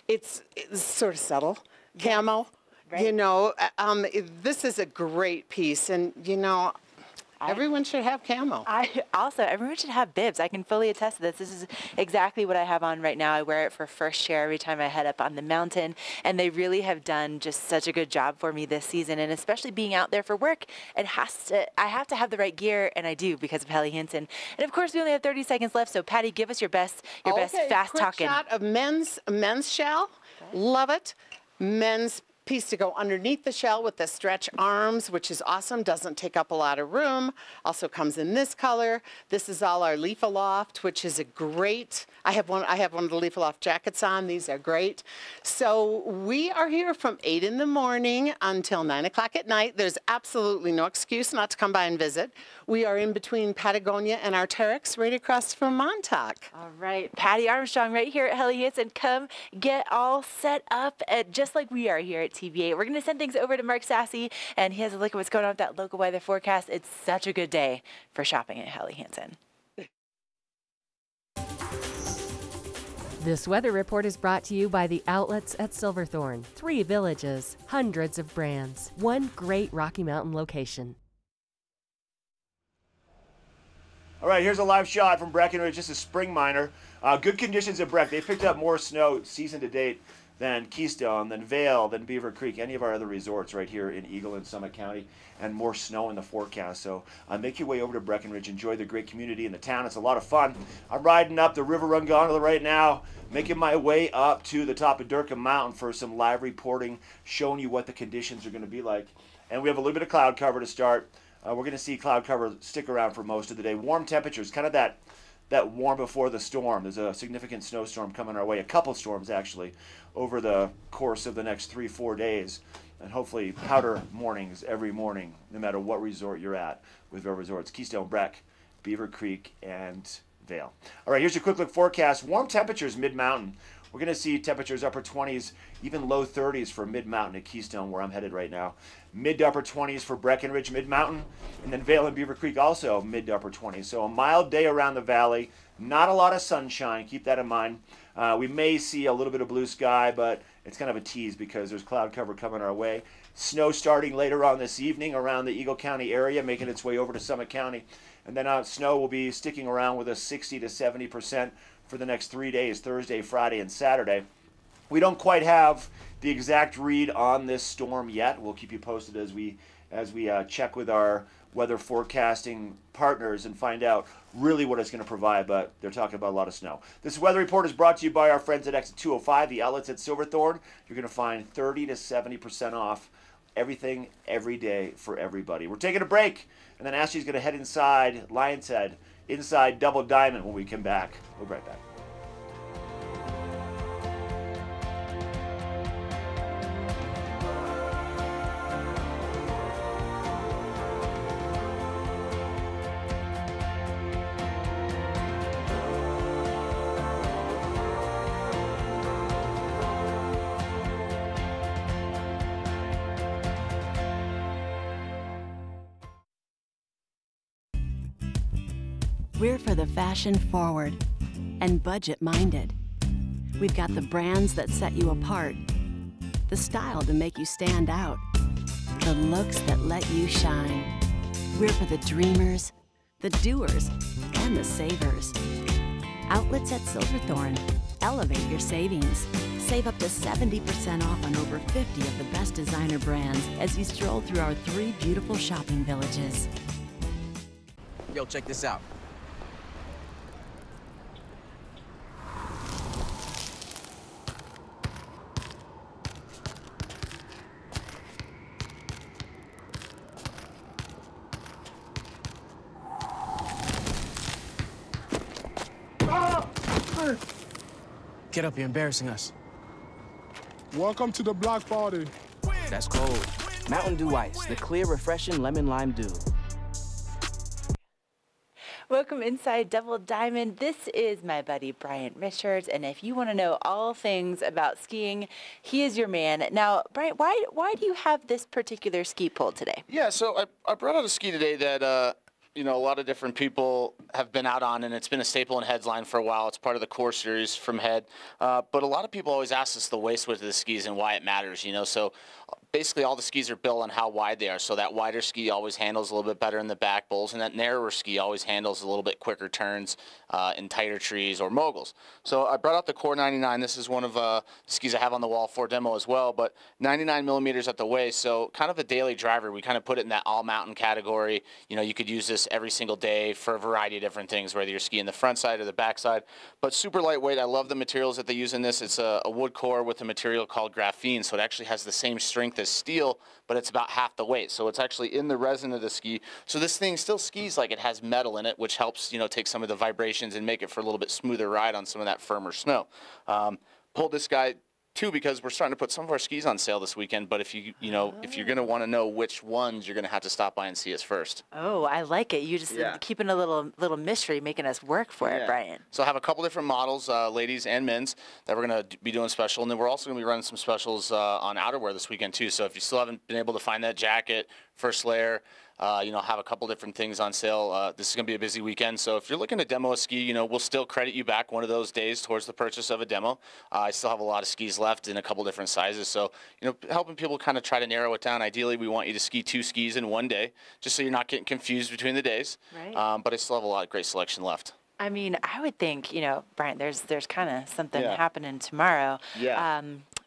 It's sort of subtle camo. Right. You know, this is a great piece, and you know, everyone should have camo. Everyone should have bibs. I can fully attest to this. This is exactly what I have on right now. I wear it for first chair every time I head up on the mountain, and they really have done just such a good job for me this season. And especially being out there for work, I have to have the right gear, and I do because of Helly Hansen. And of course, we only have 30 seconds left. So Patty, give us your best fast quick talking. shot of men's shell. Love it. Men's piece to go underneath the shell with the stretch arms, which is awesome, doesn't take up a lot of room. Also comes in this color. This is all our Leaf Aloft, which is a great, I have one of the Leaf Aloft jackets on. These are great. So we are here from 8 in the morning until 9 o'clock at night. There's absolutely no excuse not to come by and visit. We are in between Patagonia and Arc'teryx, right across from Montauk. All right, Patty Armstrong right here at Helly Hansen. Come get all set up just like we are here at TV8. We're going to send things over to Mark Sassy, and he has a look at what's going on with that local weather forecast. It's such a good day for shopping at Helly Hansen. This weather report is brought to you by the outlets at Silverthorne. 3 villages, hundreds of brands, one great Rocky Mountain location. All right, here's a live shot from Breckenridge. This is spring minor. Good conditions at Breck. They picked up more snow season to date than Keystone, than Vail, than Beaver Creek, any of our other resorts right here in Eagle and Summit County, and more snow in the forecast. So make your way over to Breckenridge. Enjoy the great community in the town. It's a lot of fun. I'm riding up the River Run Gondola right now, making my way up to the top of Durham Mountain for some live reporting, showing you what the conditions are going to be like. And we have a little bit of cloud cover to start. We're going to see cloud cover stick around for most of the day. Warm temperatures, kind of that warm before the storm. There's a significant snowstorm coming our way, a couple storms actually, over the course of the next 3-4 days. And hopefully powder mornings every morning, no matter what resort you're at with Vail Resorts. Keystone, Breck, Beaver Creek, and Vail. All right, here's your quick look forecast. Warm temperatures mid-mountain. We're going to see temperatures upper 20s, even low 30s for mid-mountain at Keystone, where I'm headed right now. Mid to upper 20s for Breckenridge mid-mountain, and then Vail and Beaver Creek also mid to upper 20s. So a mild day around the valley, not a lot of sunshine, keep that in mind. We may see a little bit of blue sky, but it's kind of a tease because there's cloud cover coming our way. Snow starting later on this evening around the Eagle County area, making its way over to Summit County. And then snow will be sticking around with a 60 to 70% for the next 3 days, Thursday, Friday, and Saturday. We don't quite have the exact read on this storm yet. We'll keep you posted as we as we check with our weather forecasting partners and find out really what it's going to provide, but they're talking about a lot of snow. This weather report is brought to you by our friends at Exit 205, the outlets at Silverthorne. You're going to find 30 to 70% off everything, every day for everybody. We're taking a break, and then Ashley's going to head inside Lion's Head, inside Double Diamond when we come back. We'll be right back. We're for the fashion forward and budget minded. We've got the brands that set you apart, the style to make you stand out, the looks that let you shine. We're for the dreamers, the doers, and the savers. Outlets at Silverthorne. Elevate your savings. Save up to 70% off on over 50 of the best designer brands as you stroll through our 3 beautiful shopping villages. Yo, check this out. Get up, you're embarrassing us. Welcome to the block party. That's cold. Mountain Dew Ice, the clear, refreshing lemon lime dew. Welcome inside Double Diamond. This is my buddy Bryant Richards, and if you want to know all things about skiing, he is your man. Now, Bryant, why do you have this particular ski pole today? Yeah, so I brought out a ski today that you know, a lot of different people have been out on, and it's been a staple in Head's line for a while. It's part of the core series from Head. But a lot of people always ask us the waist width of the skis and why it matters, you know. So basically all the skis are built on how wide they are. So that wider ski always handles a little bit better in the back bowls, and that narrower ski always handles a little bit quicker turns in tighter trees or moguls. So I brought out the Core 99. This is one of the skis I have on the wall for demo as well, but 99 millimeters at the waist. So kind of a daily driver. We kind of put it in that all mountain category. You know, you could use this every single day for a variety of different things, whether you're skiing the front side or the back side. But super lightweight. I love the materials that they use in this. It's a wood core with a material called graphene, so it actually has the same strength as steel, but it's about half the weight. So it's actually in the resin of the ski. So this thing still skis like it has metal in it, which helps, you know, take some of the vibrations and make it for a little bit smoother ride on some of that firmer snow. Pulled this guy too because we're starting to put some of our skis on sale this weekend, but if if you're going to want to know which ones, you're going to have to stop by and see us first. Oh, I like it. You just keeping a little mystery, making us work for it, Brian. So I have a couple different models, ladies and men's, that we're going to be doing special, and then we're also going to be running some specials on outerwear this weekend too. So if you still haven't been able to find that jacket, first layer, have a couple different things on sale. This is going to be a busy weekend, so if you're looking to demo a ski, we'll still credit you back one of those days towards the purchase of a demo. I still have a lot of skis left in a couple different sizes, so helping people kind of try to narrow it down. Ideally, we want you to ski 2 skis in one day, just so you're not getting confused between the days. Right. But I still have a lot of great selection left. I mean, I would think, Brian, there's kind of something happening tomorrow. Yeah.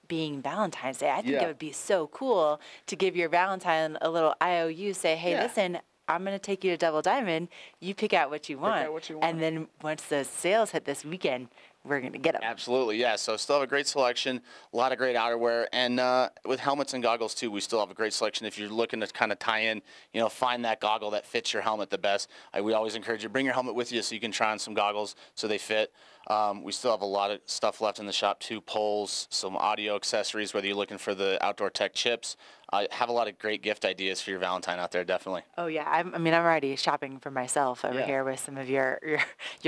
Being Valentine's Day, I think it would be so cool to give your Valentine a little IOU, say, hey, listen, I'm going to take you to Double Diamond. You pick out what you want. And then once those sales hit this weekend, we're going to get them. Absolutely, yeah. So still have a great selection, a lot of great outerwear, and with helmets and goggles too, we still have a great selection. If you're looking to kind of tie in, find that goggle that fits your helmet the best. We always encourage you to bring your helmet with you so you can try on some goggles so they fit. We still have a lot of stuff left in the shop too, poles, some audio accessories, whether you're looking for the outdoor tech chips. Have a lot of great gift ideas for your Valentine out there, definitely. Oh yeah, I'm already shopping for myself over here with some of your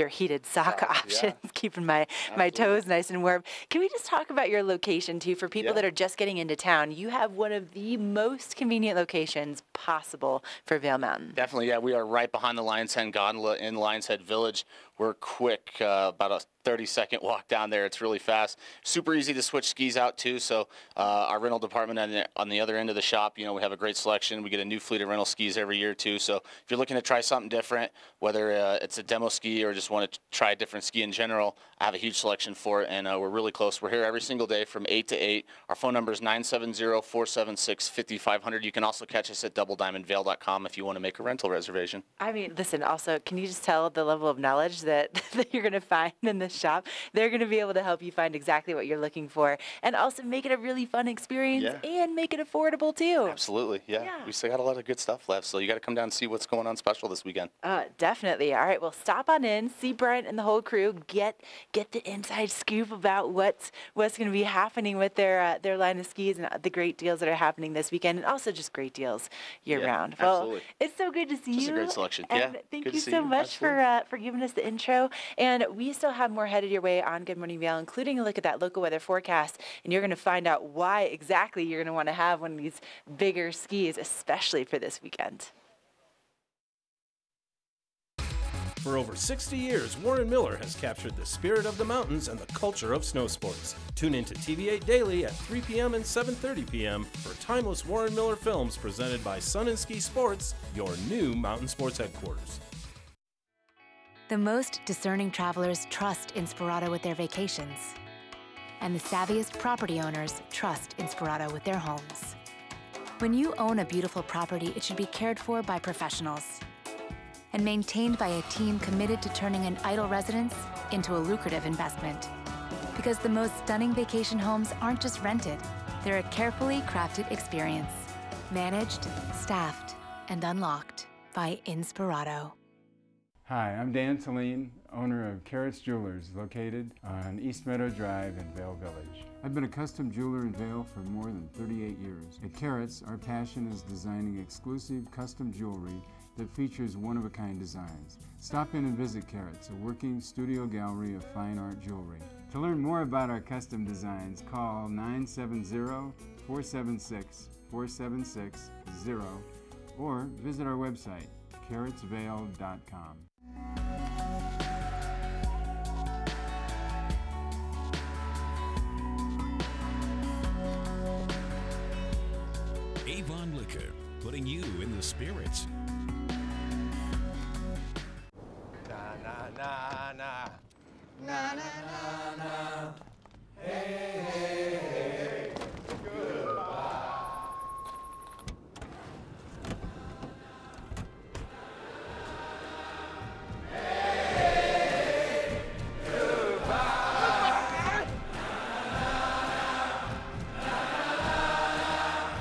heated sock options, keeping my toes nice and warm. Can we just talk about your location too? For people that are just getting into town, you have one of the most convenient locations possible for Vail Mountain. Definitely, yeah. We are right behind the Lion's Head gondola in Lion's Head Village. We're quick, about a 30-second walk down there. It's really fast. Super easy to switch skis out too. So our rental department on the other end of the shop, we have a great selection. We get a new fleet of rental skis every year too. So if you're looking to try something different, whether it's a demo ski or just want to try a different ski in general, I have a huge selection for it, and we're really close. We're here every single day from 8 to 8. Our phone number is 970-476-5500. You can also catch us at doublediamondvail.com if you want to make a rental reservation. I mean, listen, also, can you just tell the level of knowledge that you're going to find in this shop? They're going to be able to help you find exactly what you're looking for and also make it a really fun experience and make it affordable too. Absolutely, yeah. We still got a lot of good stuff left, so you got to come down and see what's going on special this weekend. Definitely. All right, well, stop on in, see Brent and the whole crew, get the inside scoop about what's going to be happening with their line of skis and the great deals that are happening this weekend, and also just great deals year round. Well, absolutely. It's so good to see you. Just a great selection. And thank you so much for giving us the intro. And we still have more headed your way on Good Morning Vail, including a look at that local weather forecast, and you're going to find out why exactly you're going to want to have one of these bigger skis, especially for this weekend. For over 60 years, Warren Miller has captured the spirit of the mountains and the culture of snow sports. Tune into TV8 Daily at 3 p.m. and 7:30 p.m. for timeless Warren Miller films presented by Sun and Ski Sports, your new mountain sports headquarters. The most discerning travelers trust Inspirato with their vacations. And the savviest property owners trust Inspirato with their homes. When you own a beautiful property, it should be cared for by professionals and maintained by a team committed to turning an idle residence into a lucrative investment. Because the most stunning vacation homes aren't just rented, they're a carefully crafted experience. Managed, staffed, and unlocked by Inspirato. Hi, I'm Dan Saline, owner of Carrots Jewelers, located on East Meadow Drive in Vail Village. I've been a custom jeweler in Vail for more than 38 years. At Carrots, our passion is designing exclusive custom jewelry that features one-of-a-kind designs. Stop in and visit Carrots, a working studio gallery of fine art jewelry. To learn more about our custom designs, call 970-476-4760 or visit our website, carrotsvail.com. Avon Liquor, putting you in the spirits. Na na na na na na na na. Hey hey hey. Goodbye. Hey, goodbye.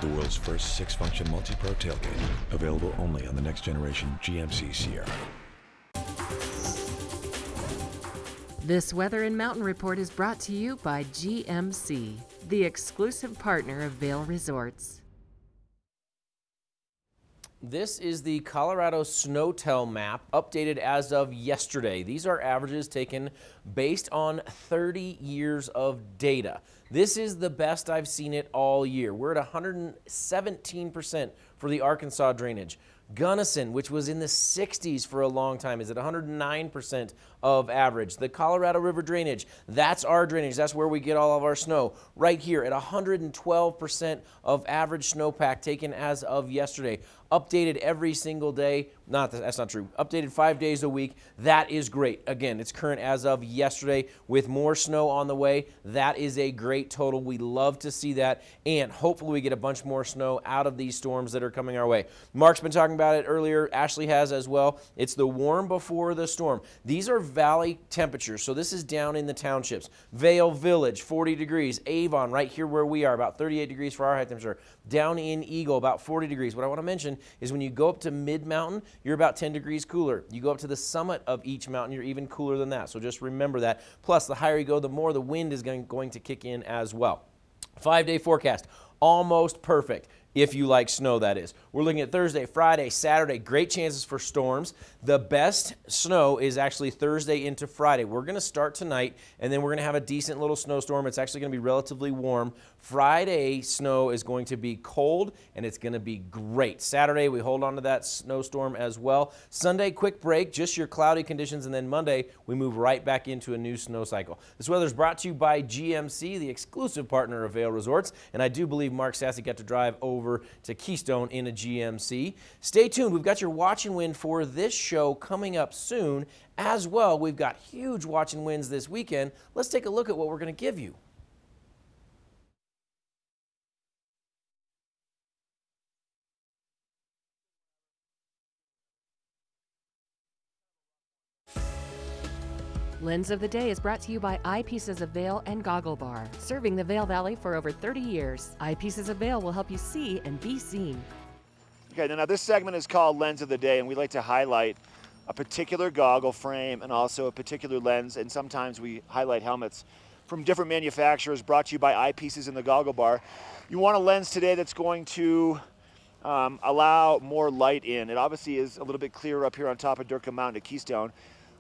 The world's first 6-function multi-pro tailgate, available only on the next generation GMC Sierra. This Weather and Mountain Report is brought to you by GMC, the exclusive partner of Vail Resorts. This is the Colorado Snowtel map updated as of yesterday. These are averages taken based on 30 years of data. This is the best I've seen it all year. We're at 117% for the Arkansas drainage. Gunnison, which was in the 60s for a long time, is at 109% of average. The Colorado River drainage, that's our drainage. That's where we get all of our snow. Right here at 112% of average snowpack taken as of yesterday. Updated every single day. That's not true. Updated 5 days a week. That is great. Again, it's current as of yesterday with more snow on the way. That is a great total. We love to see that, and hopefully we get a bunch more snow out of these storms that are coming our way. Mark's been talking about it earlier. Ashley has as well. It's the warm before the storm. These are valley temperatures, so this is down in the townships. Vail Village, 40 degrees. Avon, right here where we are, about 38 degrees for our high temperature. Down in Eagle, about 40 degrees. What I want to mention is when you go up to mid-mountain, you're about 10 degrees cooler. You go up to the summit of each mountain, you're even cooler than that. So just remember that. Plus, the higher you go, the more the wind is going to kick in as well. 5-day forecast, almost perfect. If you like snow, that is. We're looking at Thursday, Friday, Saturday, great chances for storms. The best snow is actually Thursday into Friday. We're going to start tonight, and then we're going to have a decent little snowstorm. It's actually going to be relatively warm. Friday, snow is going to be cold, and it's going to be great. Saturday, we hold on to that snowstorm as well. Sunday, quick break, just your cloudy conditions, and then Monday, we move right back into a new snow cycle. This weather is brought to you by GMC, the exclusive partner of Vail Resorts, and I do believe Mark Sassy got to drive over to Keystone in a GMC. Stay tuned. We've got your watch and win for this show coming up soon. As well, we've got huge watch and wins this weekend. Let's take a look at what we're going to give you. Lens of the Day is brought to you by Eyepieces of Vail and Goggle Bar, serving the Vail Valley for over 30 years. Eyepieces of Vail will help you see and be seen. Okay, now this segment is called Lens of the Day, and we like to highlight a particular goggle frame and also a particular lens, and sometimes we highlight helmets from different manufacturers, brought to you by Eyepieces and the Goggle Bar. You want a lens today that's going to allow more light in. It obviously is a little bit clearer up here on top of Durkham Mountain at Keystone,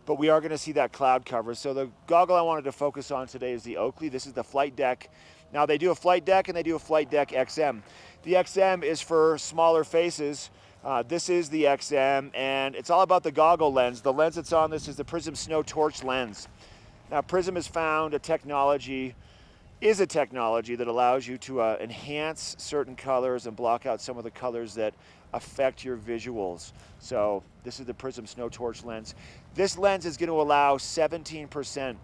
but we are going to see that cloud cover. So the goggle I wanted to focus on today is the Oakley. This is the Flight Deck. Now they do a Flight Deck and they do a Flight Deck XM. The XM is for smaller faces. This is the XM, and it's all about the goggle lens. The lens that's on this is the Prism Snow Torch lens. Now Prism has found a technology that allows you to enhance certain colors and block out some of the colors that affect your visuals. So this is the Prism Snow Torch lens. This lens is going to allow 17%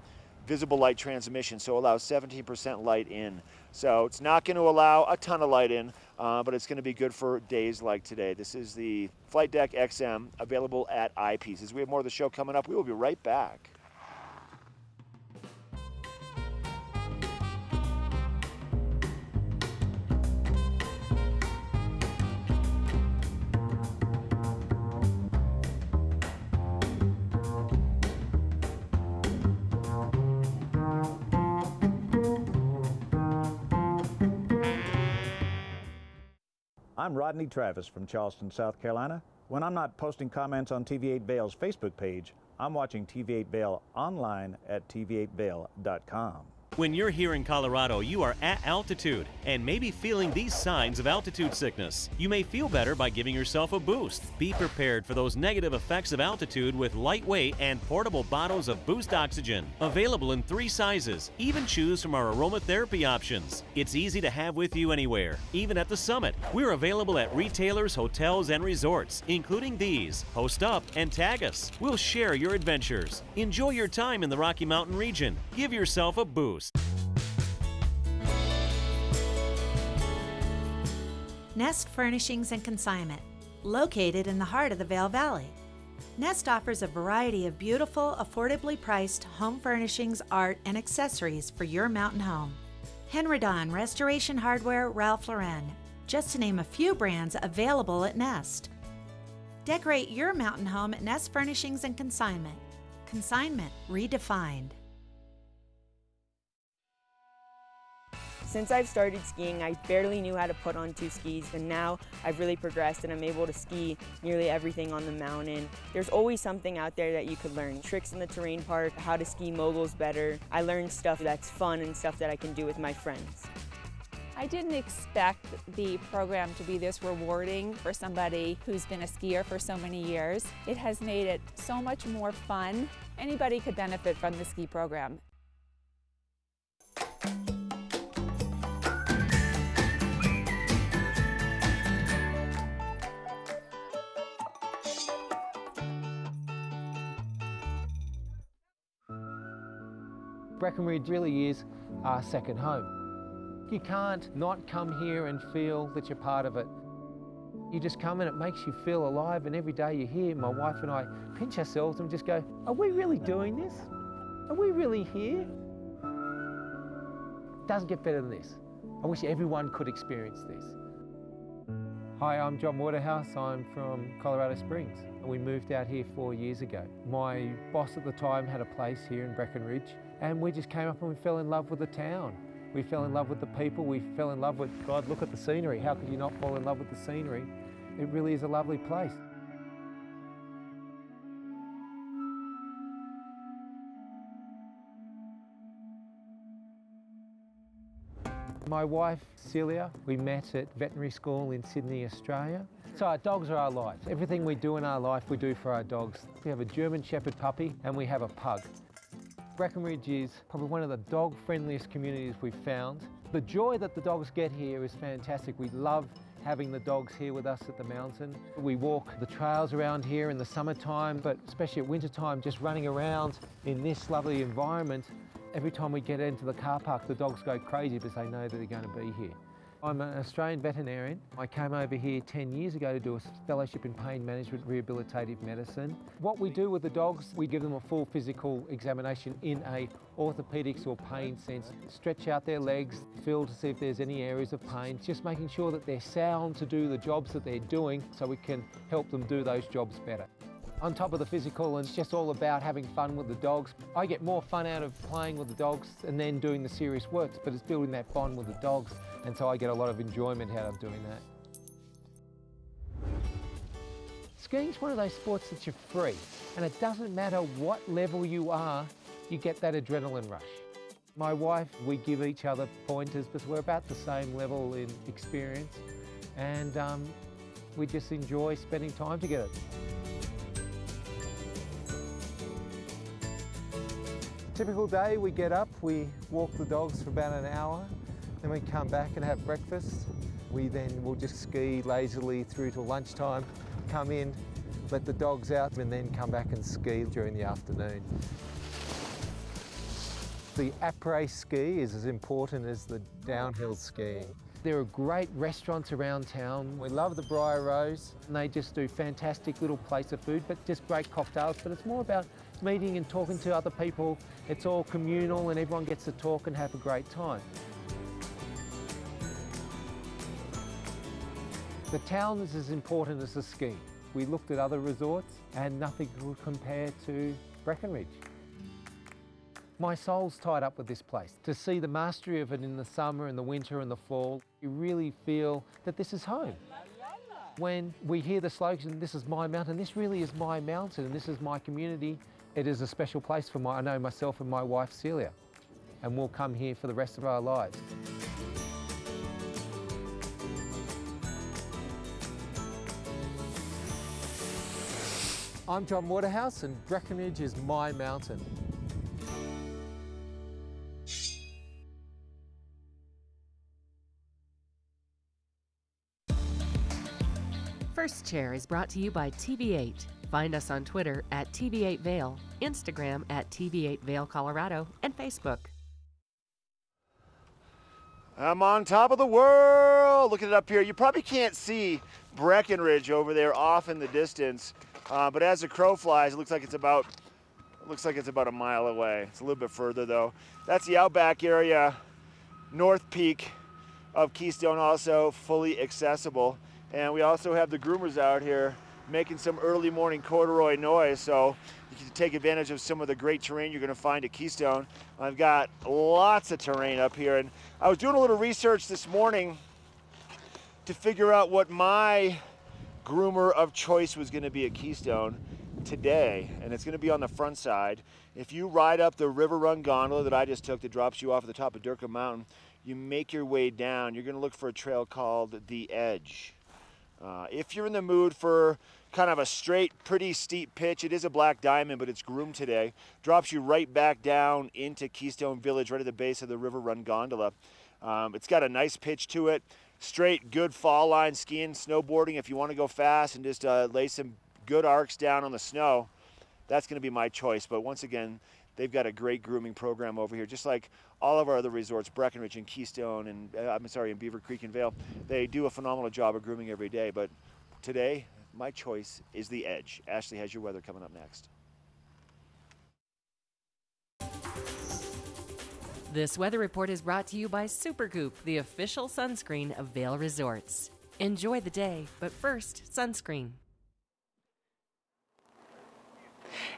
visible light transmission, so allows 17% light in. So it's not going to allow a ton of light in, but it's going to be good for days like today. This is the Flight Deck XM, available at Eyepieces. We have more of the show coming up. We will be right back. I'm Rodney Travis from Charleston, South Carolina. When I'm not posting comments on TV8 Vail's Facebook page, I'm watching TV8 Vail online at tv8vail.com. When you're here in Colorado, you are at altitude and maybe feeling these signs of altitude sickness. You may feel better by giving yourself a boost. Be prepared for those negative effects of altitude with lightweight and portable bottles of Boost Oxygen. Available in 3 sizes. Even choose from our aromatherapy options. It's easy to have with you anywhere, even at the summit. We're available at retailers, hotels, and resorts, including these. Post up and tag us. We'll share your adventures. Enjoy your time in the Rocky Mountain region. Give yourself a boost. Nest Furnishings and Consignment, located in the heart of the Vail Valley. Nest offers a variety of beautiful, affordably priced home furnishings, art, and accessories for your mountain home. Henredon, Restoration Hardware, Ralph Lauren, just to name a few brands available at Nest. Decorate your mountain home at Nest Furnishings and Consignment. Consignment redefined. Since I've started skiing, I barely knew how to put on 2 skis, and now I've really progressed and I'm able to ski nearly everything on the mountain. There's always something out there that you could learn. Tricks in the terrain park, how to ski moguls better. I learned stuff that's fun and stuff that I can do with my friends. I didn't expect the program to be this rewarding for somebody who's been a skier for so many years. It has made it so much more fun. Anybody could benefit from the ski program. Breckenridge really is our second home. You can't not come here and feel that you're part of it. You just come and it makes you feel alive, and every day you're here, my wife and I pinch ourselves and just go, are we really doing this? Are we really here? Doesn't get better than this. I wish everyone could experience this. Hi, I'm John Waterhouse. I'm from Colorado Springs. We moved out here 4 years ago. My boss at the time had a place here in Breckenridge, and we just came up and we fell in love with the town. We fell in love with the people. We fell in love with God. Look at the scenery. How could you not fall in love with the scenery? It really is a lovely place. My wife, Celia, we met at veterinary school in Sydney, Australia. So our dogs are our life. Everything we do in our life, we do for our dogs. We have a German Shepherd puppy and we have a pug. Breckenridge is probably one of the dog-friendliest communities we've found. The joy that the dogs get here is fantastic. We love having the dogs here with us at the mountain. We walk the trails around here in the summertime, but especially at wintertime, just running around in this lovely environment. Every time we get into the car park, the dogs go crazy because they know that they're going to be here. I'm an Australian veterinarian. I came over here 10 years ago to do a fellowship in pain management rehabilitative medicine. What we do with the dogs, we give them a full physical examination in a orthopedics or pain sense. Stretch out their legs, feel to see if there's any areas of pain, just making sure that they're sound to do the jobs that they're doing so we can help them do those jobs better. On top of the physical, it's just all about having fun with the dogs. I get more fun out of playing with the dogs and then doing the serious works, but it's building that bond with the dogs, and so I get a lot of enjoyment out of doing that. Skiing's one of those sports that you're free, and it doesn't matter what level you are, you get that adrenaline rush. My wife, we give each other pointers because we're about the same level in experience, and we just enjoy spending time together. Typical day, we get up, we walk the dogs for about an hour, then we come back and have breakfast. We then will just ski lazily through till lunchtime, come in, let the dogs out, and then come back and ski during the afternoon. The après ski is as important as the downhill skiing. There are great restaurants around town. We love the Briar Rose, and they just do fantastic little place of food, but just great cocktails. But it's more about meeting and talking to other people. It's all communal and everyone gets to talk and have a great time. The town is as important as the skiing. We looked at other resorts and nothing would compare to Breckenridge. My soul's tied up with this place. To see the mastery of it in the summer and the winter and the fall, you really feel that this is home. When we hear the slogan, "This is my mountain," this really is my mountain and this is my community. It is a special place for I know myself and my wife Celia, and we'll come here for the rest of our lives. I'm John Waterhouse and Breckenridge is my mountain. First Chair is brought to you by TV8. Find us on Twitter at TV8 Vail, Instagram at TV8 Vail Colorado, and Facebook. I'm on top of the world. Look at it up here. You probably can't see Breckenridge over there off in the distance, but as the crow flies, it looks like it's about a mile away. It's a little bit further though. That's the Outback area, North Peak of Keystone, also fully accessible. And we also have the groomers out here making some early morning corduroy noise, so you can take advantage of some of the great terrain you're going to find at Keystone. I've got lots of terrain up here, and I was doing a little research this morning to figure out what my groomer of choice was going to be at Keystone today, and it's going to be on the front side. If you ride up the River Run gondola that I just took that drops you off at the top of Durka Mountain, you make your way down. You're going to look for a trail called The Edge. If you're in the mood for kind of a straight, pretty steep pitch, it is a black diamond, but it's groomed today. Drops you right back down into Keystone Village, right at the base of the River Run gondola. It's got a nice pitch to it. Straight, good fall line skiing, snowboarding. If you want to go fast and just lay some good arcs down on the snow, that's going to be my choice. But once again, they've got a great grooming program over here, just like all of our other resorts, Breckenridge and Keystone, and in Beaver Creek and Vail. They do a phenomenal job of grooming every day, but today, my choice is The Edge. Ashley has your weather coming up next. This weather report is brought to you by Supergoop, the official sunscreen of Vail Resorts. Enjoy the day, but first, sunscreen.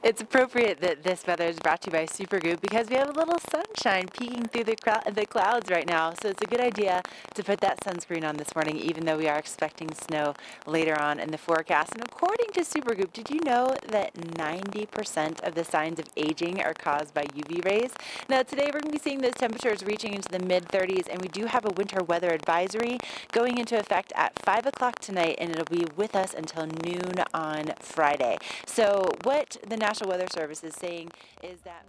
It's appropriate that this weather is brought to you by Supergoop because we have a little sunshine peeking through the clouds right now. So it's a good idea to put that sunscreen on this morning, even though we are expecting snow later on in the forecast. And according to Supergoop, did you know that 90% of the signs of aging are caused by UV rays? Now today we're going to be seeing those temperatures reaching into the mid-30s, and we do have a winter weather advisory going into effect at 5 o'clock tonight, and it'll be with us until noon on Friday. So what the National Weather Service is saying is that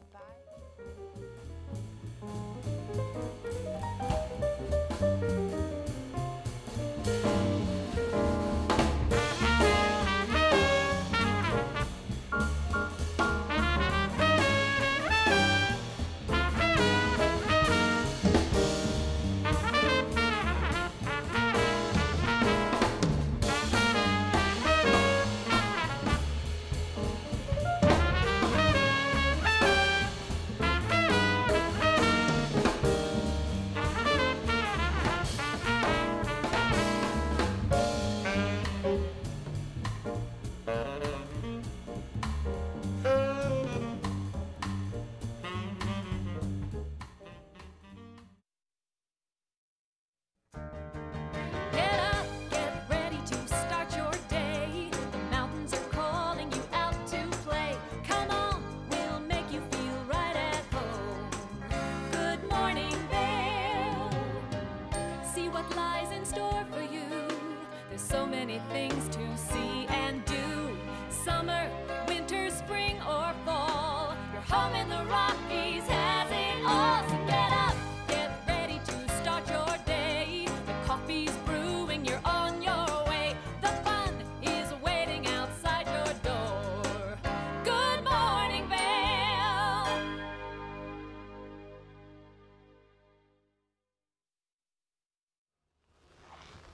things to see and do. Summer, winter, spring, or fall. Your home in the Rockies has it all. So get up, get ready to start your day. The coffee's brewing, you're on your way. The fun is waiting outside your door. Good morning, Vail.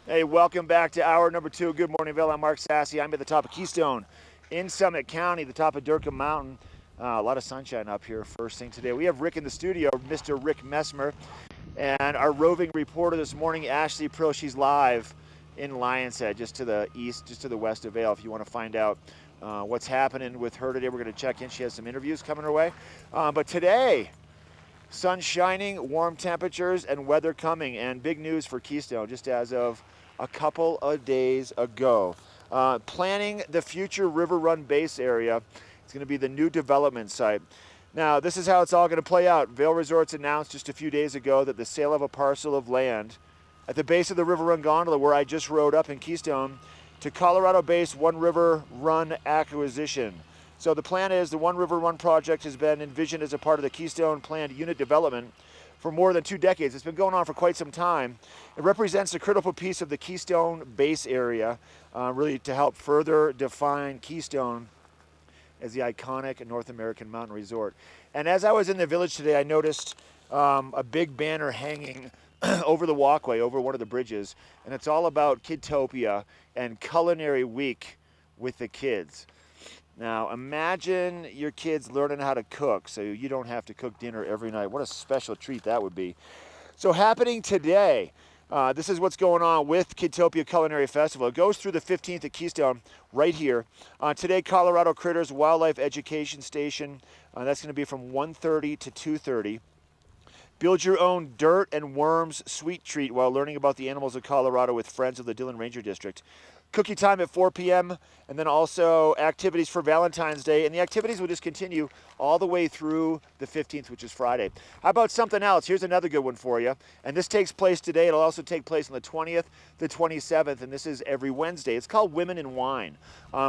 Hey, welcome back to hour number 2. Good morning, Vail. I'm Mark Sassy. I'm at the top of Keystone in Summit County, the top of Durham Mountain. A lot of sunshine up here first thing today. We have Rick in the studio, Mr. Rick Messmer, and our roving reporter this morning, Ashley Prill. She's live in Lion's Head, just to the east, just to the west of Vail. If you want to find out what's happening with her today, we're going to check in. She has some interviews coming her way. But today, sun shining, warm temperatures, and weather coming, and big news for Keystone just as of a couple of days ago. Planning the future River Run base area. It's going to be the new development site. Now, this is how it's all going to play out. Vail Resorts announced just a few days ago that the sale of a parcel of land at the base of the River Run gondola, where I just rode up in Keystone, to Colorado-based One River Run acquisition. So the plan is the One River Run project has been envisioned as a part of the Keystone planned unit development for more than 2 decades. It's been going on for quite some time. It represents a critical piece of the Keystone base area, really to help further define Keystone as the iconic North American mountain resort. And as I was in the village today, I noticed a big banner hanging over the walkway, over one of the bridges, and it's all about Kidtopia and Culinary Week with the kids. Now, imagine your kids learning how to cook so you don't have to cook dinner every night. What a special treat that would be. So happening today, this is what's going on with Kidtopia Culinary Festival. It goes through the 15th at Keystone right here. Today, Colorado Critters Wildlife Education Station. That's going to be from 1:30 to 2:30. Build your own dirt and worms sweet treat while learning about the animals of Colorado with friends of the Dillon Ranger District. Cookie time at 4 p.m. and then also activities for Valentine's Day. And the activities will just continue all the way through the 15th, which is Friday. How about something else? Here's another good one for you. And this takes place today. It'll also take place on the 20th, the 27th, and this is every Wednesday. It's called Women in Wine.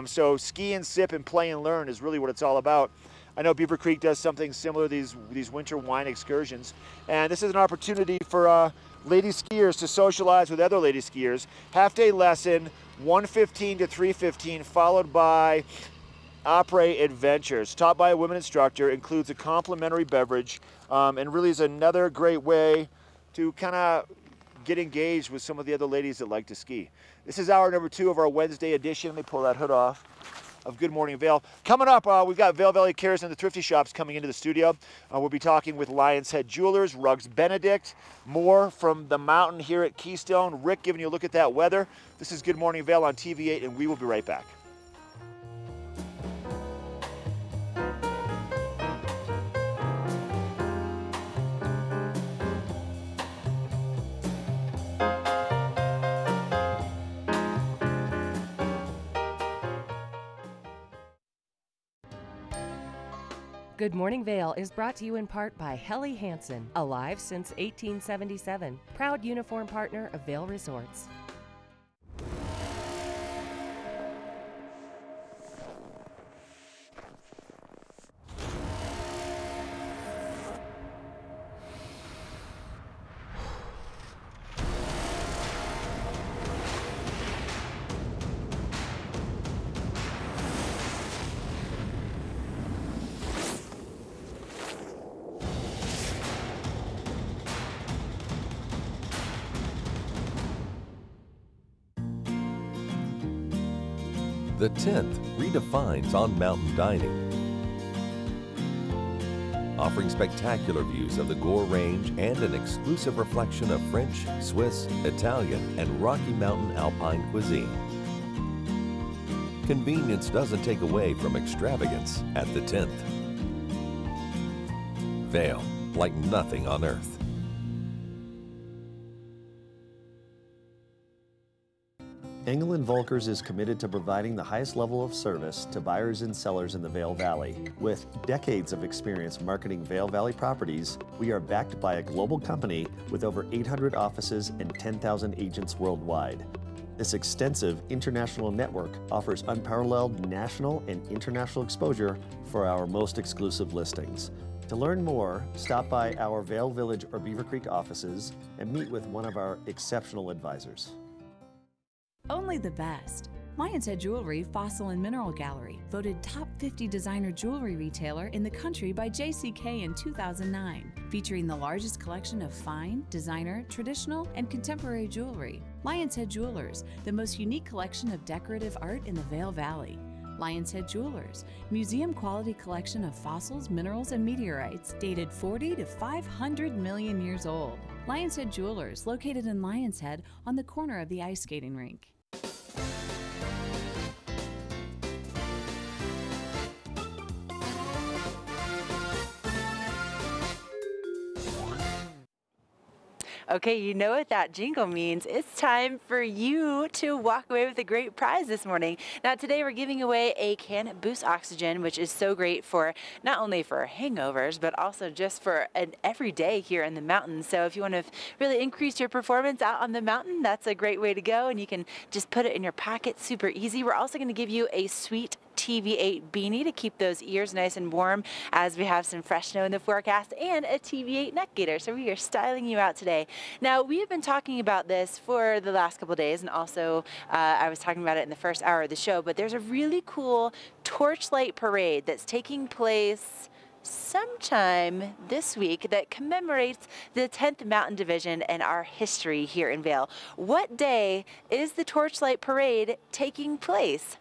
So ski and sip and play and learn is really what it's all about. I know Beaver Creek does something similar, these winter wine excursions. And this is an opportunity for lady skiers to socialize with other lady skiers. Half-day lesson, 1:15 to 3:15, followed by après adventures. Taught by a women instructor, includes a complimentary beverage, and really is another great way to kind of get engaged with some of the other ladies that like to ski. This is hour number 2 of our Wednesday edition. Let me pull that hood off of Good Morning Vail. Coming up, we've got Vail Valley Cares and the Thrifty Shops coming into the studio. We'll be talking with Lion's Head Jewelers, Rugs Benedict, more from the mountain here at Keystone. Rick giving you a look at that weather. This is Good Morning Vail on TV8, and we will be right back. Good Morning Vail is brought to you in part by Helly Hansen, alive since 1877, proud uniform partner of Vail Resorts. The 10th redefines on mountain dining, offering spectacular views of the Gore Range and an exclusive reflection of French, Swiss, Italian, and Rocky Mountain alpine cuisine. Convenience doesn't take away from extravagance at the 10th. Vail, like nothing on earth. Engel & Volkers is committed to providing the highest level of service to buyers and sellers in the Vail Valley. With decades of experience marketing Vail Valley properties, we are backed by a global company with over 800 offices and 10,000 agents worldwide. This extensive international network offers unparalleled national and international exposure for our most exclusive listings. To learn more, stop by our Vail Village or Beaver Creek offices and meet with one of our exceptional advisors. Only the best. Lion's Head Jewelry Fossil and Mineral Gallery, voted top 50 designer jewelry retailer in the country by JCK in 2009, featuring the largest collection of fine, designer, traditional, and contemporary jewelry. Lion's Head Jewelers, the most unique collection of decorative art in the Vail Valley. Lion's Head Jewelers, museum quality collection of fossils, minerals, and meteorites dated 40 to 500 million years old. Lion's Head Jewelers, located in Lion's Head on the corner of the ice skating rink. Okay, you know what that jingle means. It's time for you to walk away with a great prize this morning. Now, today we're giving away a can of Boost Oxygen, which is so great for not only for hangovers, but also just for an everyday here in the mountains. So if you want to really increase your performance out on the mountain, that's a great way to go, and you can just put it in your pocket super easy. We're also going to give you a sweet TV8 beanie to keep those ears nice and warm as we have some fresh snow in the forecast, and a TV8 neck gaiter. So we are styling you out today. Now, we have been talking about this for the last couple of days, and also I was talking about it in the first hour of the show, but there's a really cool torchlight parade that's taking place sometime this week that commemorates the 10th Mountain Division and our history here in Vail. What day is the torchlight parade taking place?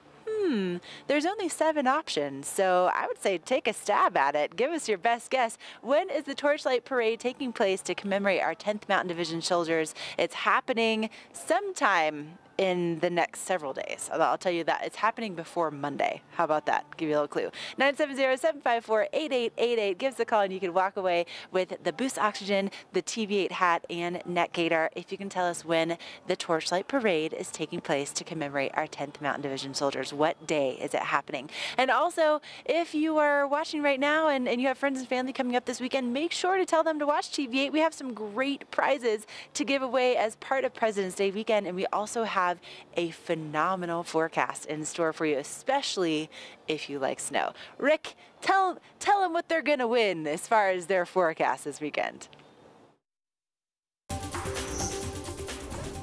There's only 7 options, so I would say take a stab at it. Give us your best guess. When is the Torchlight Parade taking place to commemorate our 10th Mountain Division soldiers? It's happening sometime in the next several days. I'll tell you that. It's happening before Monday. How about that? Give you a little clue. 970-754-8888. Give us a call and you can walk away with the Boost Oxygen, the TV8 hat, and neck gaiter if you can tell us when the Torchlight Parade is taking place to commemorate our 10th Mountain Division soldiers. What day is it happening? And also, if you are watching right now and you have friends and family coming up this weekend, make sure to tell them to watch TV8. We have some great prizes to give away as part of President's Day weekend, and we also have a phenomenal forecast in store for you, especially if you like snow. Rick, tell them what they're going to win as far as their forecast this weekend.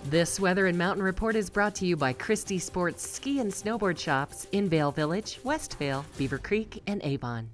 This Weather and Mountain Report is brought to you by Christie Sports Ski and Snowboard Shops in Vail Village, West Vail, Beaver Creek, and Avon.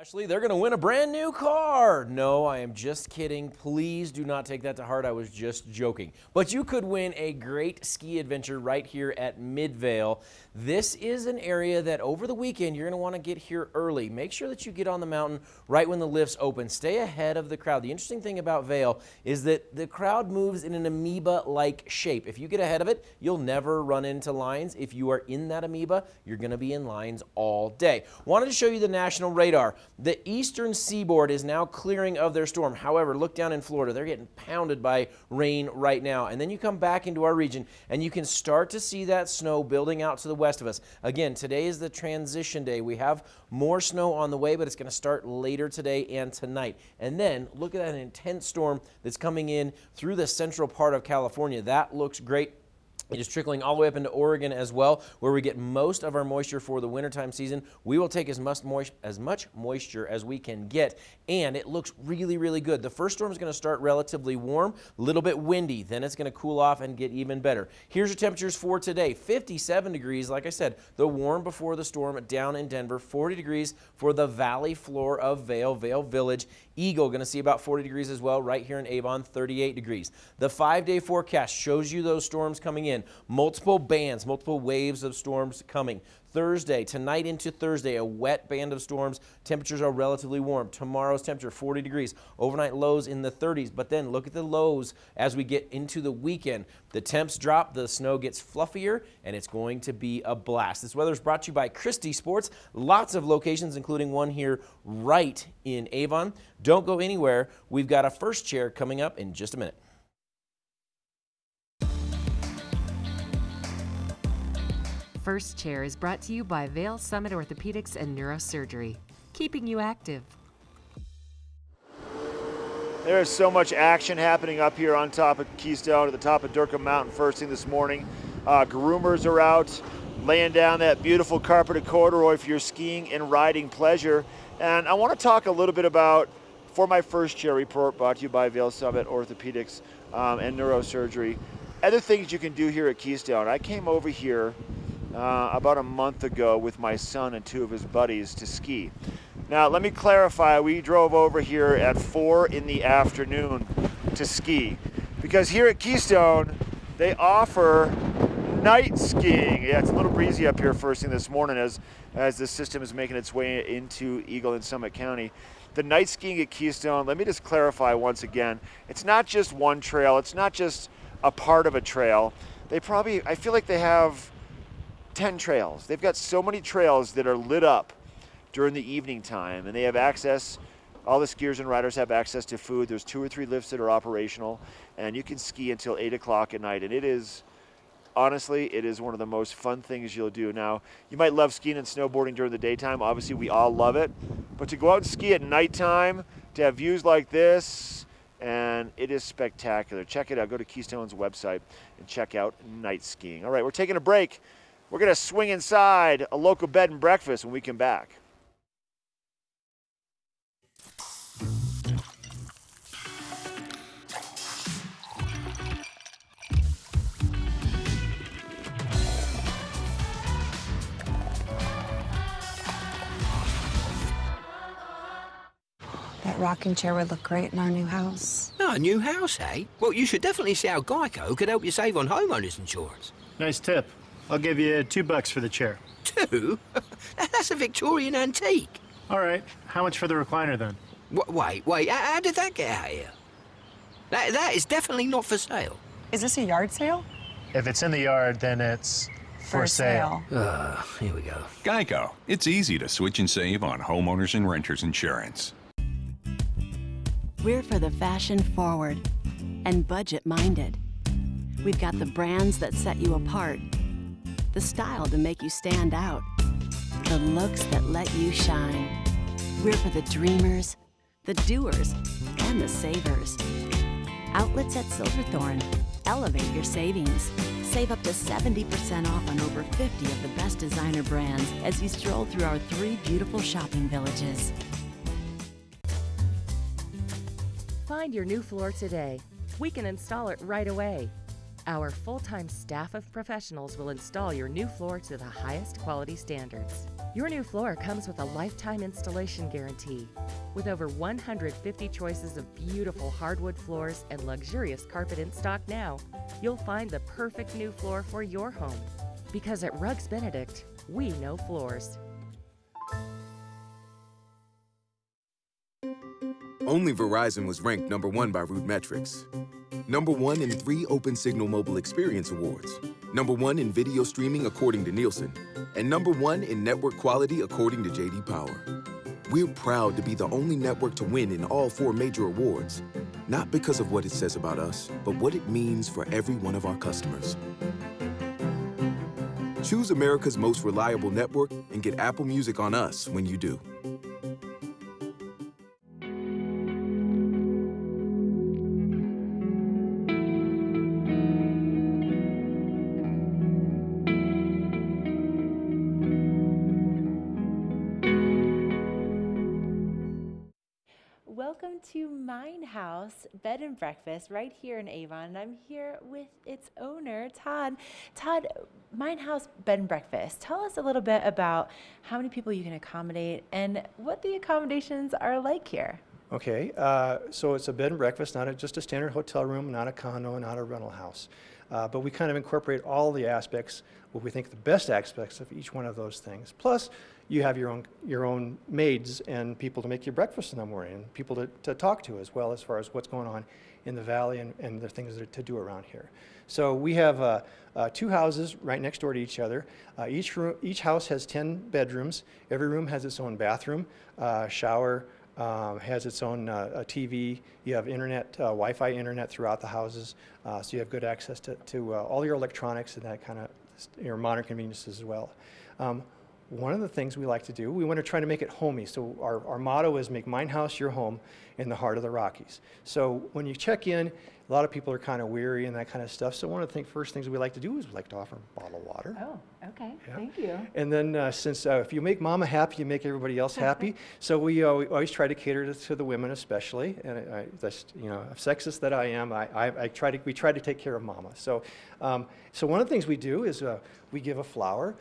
Ashley, they're going to win a brand new car. No, I am just kidding. Please do not take that to heart. I was just joking. But you could win a great ski adventure right here at Midvale. This is an area that over the weekend you're going to want to get here early. Make sure that you get on the mountain right when the lifts open. Stay ahead of the crowd. The interesting thing about Vail is that the crowd moves in an amoeba-like shape. If you get ahead of it, you'll never run into lines. If you are in that amoeba, you're going to be in lines all day. Wanted to show you the national radar. The eastern seaboard is now clearing of their storm. However, look down in Florida. They're getting pounded by rain right now. And then you come back into our region and you can start to see that snow building out to the west of us. Again, today is the transition day. We have more snow on the way, but it's going to start later today and tonight. And then look at that intense storm that's coming in through the central part of California. That looks great. It is trickling all the way up into Oregon as well, where we get most of our moisture for the wintertime season. We will take as much moisture as we can get, and it looks really, really good. The first storm is going to start relatively warm, a little bit windy. Then it's going to cool off and get even better. Here's your temperatures for today. 57 degrees, like I said, the warm before the storm down in Denver. 40 degrees for the valley floor of Vail Village. Eagle, going to see about 40 degrees as well right here in Avon, 38 degrees. The 5-day forecast shows you those storms coming in. Multiple bands, multiple waves of storms coming. Thursday, tonight into Thursday, a wet band of storms. Temperatures are relatively warm. Tomorrow's temperature, 40 degrees. Overnight lows in the 30s. But then look at the lows as we get into the weekend. The temps drop, the snow gets fluffier, and it's going to be a blast. This weather is brought to you by Christie Sports. Lots of locations, including one here right in Avon. Don't go anywhere. We've got a first chair coming up in just a minute. First Chair is brought to you by Vail Summit Orthopedics and Neurosurgery, keeping you active. There is so much action happening up here on top of Keystone, at the top of Durham Mountain first thing this morning. Groomers are out laying down that beautiful carpeted corduroy for your skiing and riding pleasure. And I want to talk a little bit about, for my First Chair report, brought to you by Vail Summit Orthopedics and Neurosurgery, other things you can do here at Keystone. I came over here about a month ago with my son and 2 of his buddies to ski. Now, let me clarify, we drove over here at 4 in the afternoon to ski, because here at Keystone, they offer night skiing. Yeah, it's a little breezy up here first thing this morning as the system is making its way into Eagle and Summit County. The night skiing at Keystone, let me just clarify once again, it's not just one trail, it's not just a part of a trail. I feel like they have 10 trails. They've got so many trails that are lit up during the evening time, and they have access, all the skiers and riders have access to food. There's 2 or 3 lifts that are operational, and you can ski until 8 o'clock at night, and it is, honestly, it is one of the most fun things you'll do. Now, you might love skiing and snowboarding during the daytime. Obviously, we all love it, but to go out and ski at nighttime, to have views like this, and it is spectacular. Check it out. Go to Keystone's website and check out night skiing. All right, we're taking a break. We're going to swing inside a local bed and breakfast when we come back. That rocking chair would look great in our new house. Oh, a new house, eh? Well, you should definitely see how Geico could help you save on homeowners insurance. Nice tip. I'll give you $2 for the chair. 2? That's a Victorian antique. All right. How much for the recliner, then? Wait. How did that get out here? That is definitely not for sale. Is this a yard sale? If it's in the yard, then it's for sale. Here we go. Geico. It's easy to switch and save on homeowners and renters insurance. We're for the fashion forward and budget minded. We've got the brands that set you apart, the style to make you stand out, the looks that let you shine. We're for the dreamers, the doers, and the savers. Outlets at Silverthorne. Elevate your savings. Save up to 70% off on over 50 of the best designer brands as you stroll through our 3 beautiful shopping villages. Find your new floor today. We can install it right away. Our full-time staff of professionals will install your new floor to the highest quality standards. Your new floor comes with a lifetime installation guarantee. With over 150 choices of beautiful hardwood floors and luxurious carpet in stock now, you'll find the perfect new floor for your home. Because at Rugs Benedict, we know floors. Only Verizon was ranked #1 by RootMetrics. #1 in 3 Open Signal Mobile Experience Awards. #1 in video streaming according to Nielsen. And #1 in network quality according to J.D. Power. We're proud to be the only network to win in all 4 major awards. Not because of what it says about us, but what it means for every one of our customers. Choose America's most reliable network and get Apple Music on us when you do. Welcome to Mine House Bed and Breakfast right here in Avon. And I'm here with its owner, Todd. Todd, Mine House Bed and Breakfast. Tell us a little bit about how many people you can accommodate and what the accommodations are like here. Okay, so it's a bed and breakfast, not just a standard hotel room, not a condo, not a rental house. But we kind of incorporate all the aspects, what we think the best aspects of each one of those things. Plus, you have your own maids and people to make you breakfast in the morning, and people to talk to as well as far as what's going on in the valley and the things to do around here. So we have 2 houses right next door to each other. Each house has 10 bedrooms. Every room has its own bathroom, shower, has its own TV. You have internet, Wi-Fi internet throughout the houses, so you have good access to all your electronics and that kind of your modern conveniences as well. One of the things we like to do, we want to try to make it homey. So our motto is make Mine House your home in the heart of the Rockies. So when you check in, a lot of people are kind of weary and that kind of stuff. So one of the first things we like to do is we like to offer a bottle of water. Oh, okay. Yeah. Thank you. And then since if you make mama happy, you make everybody else happy. So we always try to cater to the women especially. And that's, you know, sexist that I am, we try to take care of mama. So so one of the things we do is we give a flower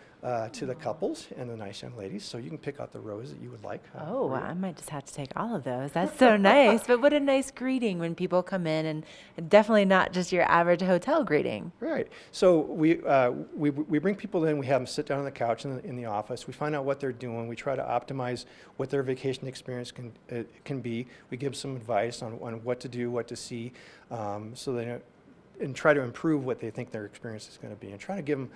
to the couples and the nice young ladies, so you can pick out the rose that you would like. Oh, I might just have to take all of those. That's so nice. But what a nice greeting when people come in, and definitely not just your average hotel greeting. Right. So we bring people in. We have them sit down on the couch in the office. We find out what they're doing. We try to optimize what their vacation experience can be. We give some advice on what to do, what to see, so they and try to improve what they think their experience is going to be, and try to give them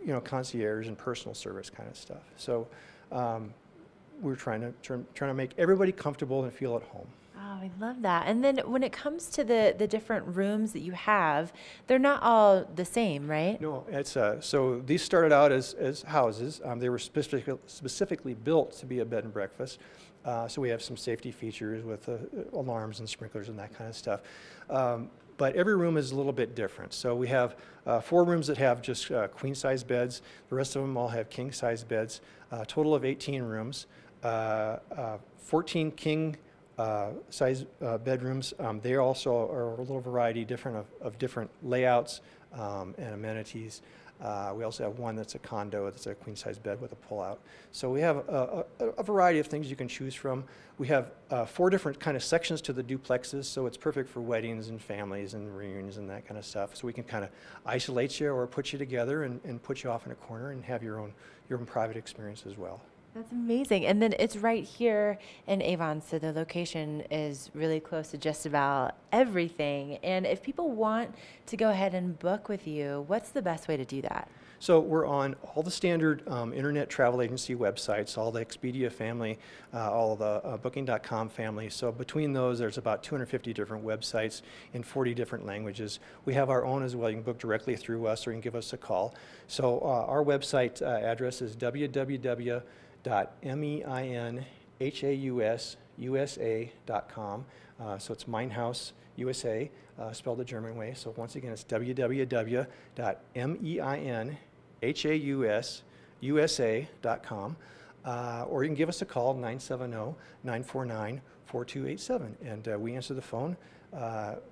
you know, concierge and personal service kind of stuff. So we're trying to make everybody comfortable and feel at home. Oh, I love that. And then when it comes to the different rooms that you have, they're not all the same, right? No, it's so these started out as houses. They were specifically built to be a bed and breakfast. So we have some safety features with alarms and sprinklers and that kind of stuff. But every room is a little bit different. So we have 4 rooms that have just queen size beds. The rest of them all have king size beds. Total of 18 rooms, 14 king size bedrooms. They also are a little variety of different layouts and amenities. We also have one that's a condo, that's a queen size bed with a pull out. So we have a variety of things you can choose from. We have 4 different kind of sections to the duplexes, so it's perfect for weddings and families and reunions and that kind of stuff. So we can kind of isolate you or put you together and put you off in a corner and have your own private experience as well. That's amazing. And then it's right here in Avon, so the location is really close to just about everything. And if people want to go ahead and book with you, what's the best way to do that? So we're on all the standard internet travel agency websites, all the Expedia family, all the Booking.com family. So between those, there's about 250 different websites in 40 different languages. We have our own as well. You can book directly through us or you can give us a call. So our website address is www.meinhaususa.com. So it's Minehouse USA, spelled the German way. So once again, it's www.meinhaususa.com. Or you can give us a call, 970-949-4287. And we answer the phone.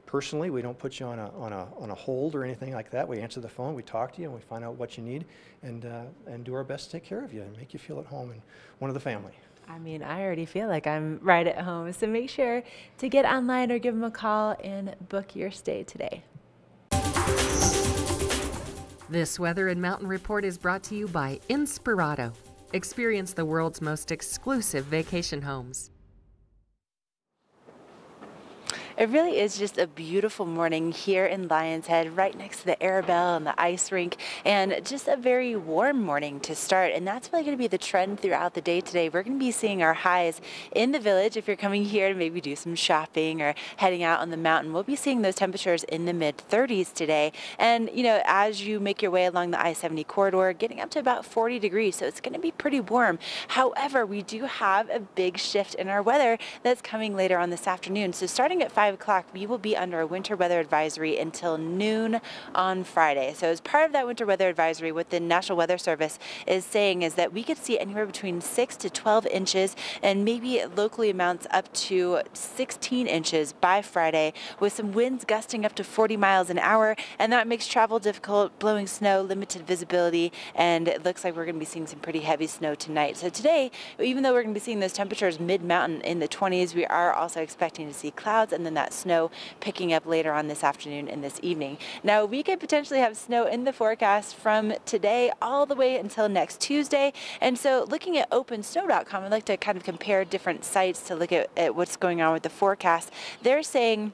Personally, we don't put you on a hold or anything like that. We answer the phone, we talk to you, and we find out what you need, and do our best to take care of you and make you feel at home and one of the family. I mean, I already feel like I'm right at home. So make sure to get online or give them a call and book your stay today. This Weather and Mountain Report is brought to you by Inspirato. Experience the world's most exclusive vacation homes. It really is just a beautiful morning here in Lions Head, right next to the Arabelle and the ice rink, and just a very warm morning to start. And that's really going to be the trend throughout the day today. We're going to be seeing our highs in the village. If you're coming here to maybe do some shopping or heading out on the mountain, we'll be seeing those temperatures in the mid-30s today. And, you know, as you make your way along the I-70 corridor, getting up to about 40 degrees, so it's going to be pretty warm. However, we do have a big shift in our weather that's coming later on this afternoon. So starting at 5 o'clock, we will be under a winter weather advisory until noon on Friday. So as part of that winter weather advisory, what the National Weather Service is saying is that we could see anywhere between 6 to 12 inches and maybe locally amounts up to 16 inches by Friday, with some winds gusting up to 40 miles an hour, and that makes travel difficult, blowing snow, limited visibility, and it looks like we're going to be seeing some pretty heavy snow tonight. So today, even though we're going to be seeing those temperatures mid-mountain in the 20s, we are also expecting to see clouds and then that snow picking up later on this afternoon and this evening. Now, we could potentially have snow in the forecast from today all the way until next Tuesday. And so looking at OpenSnow.com, I'd like to kind of compare different sites to look at what's going on with the forecast. They're saying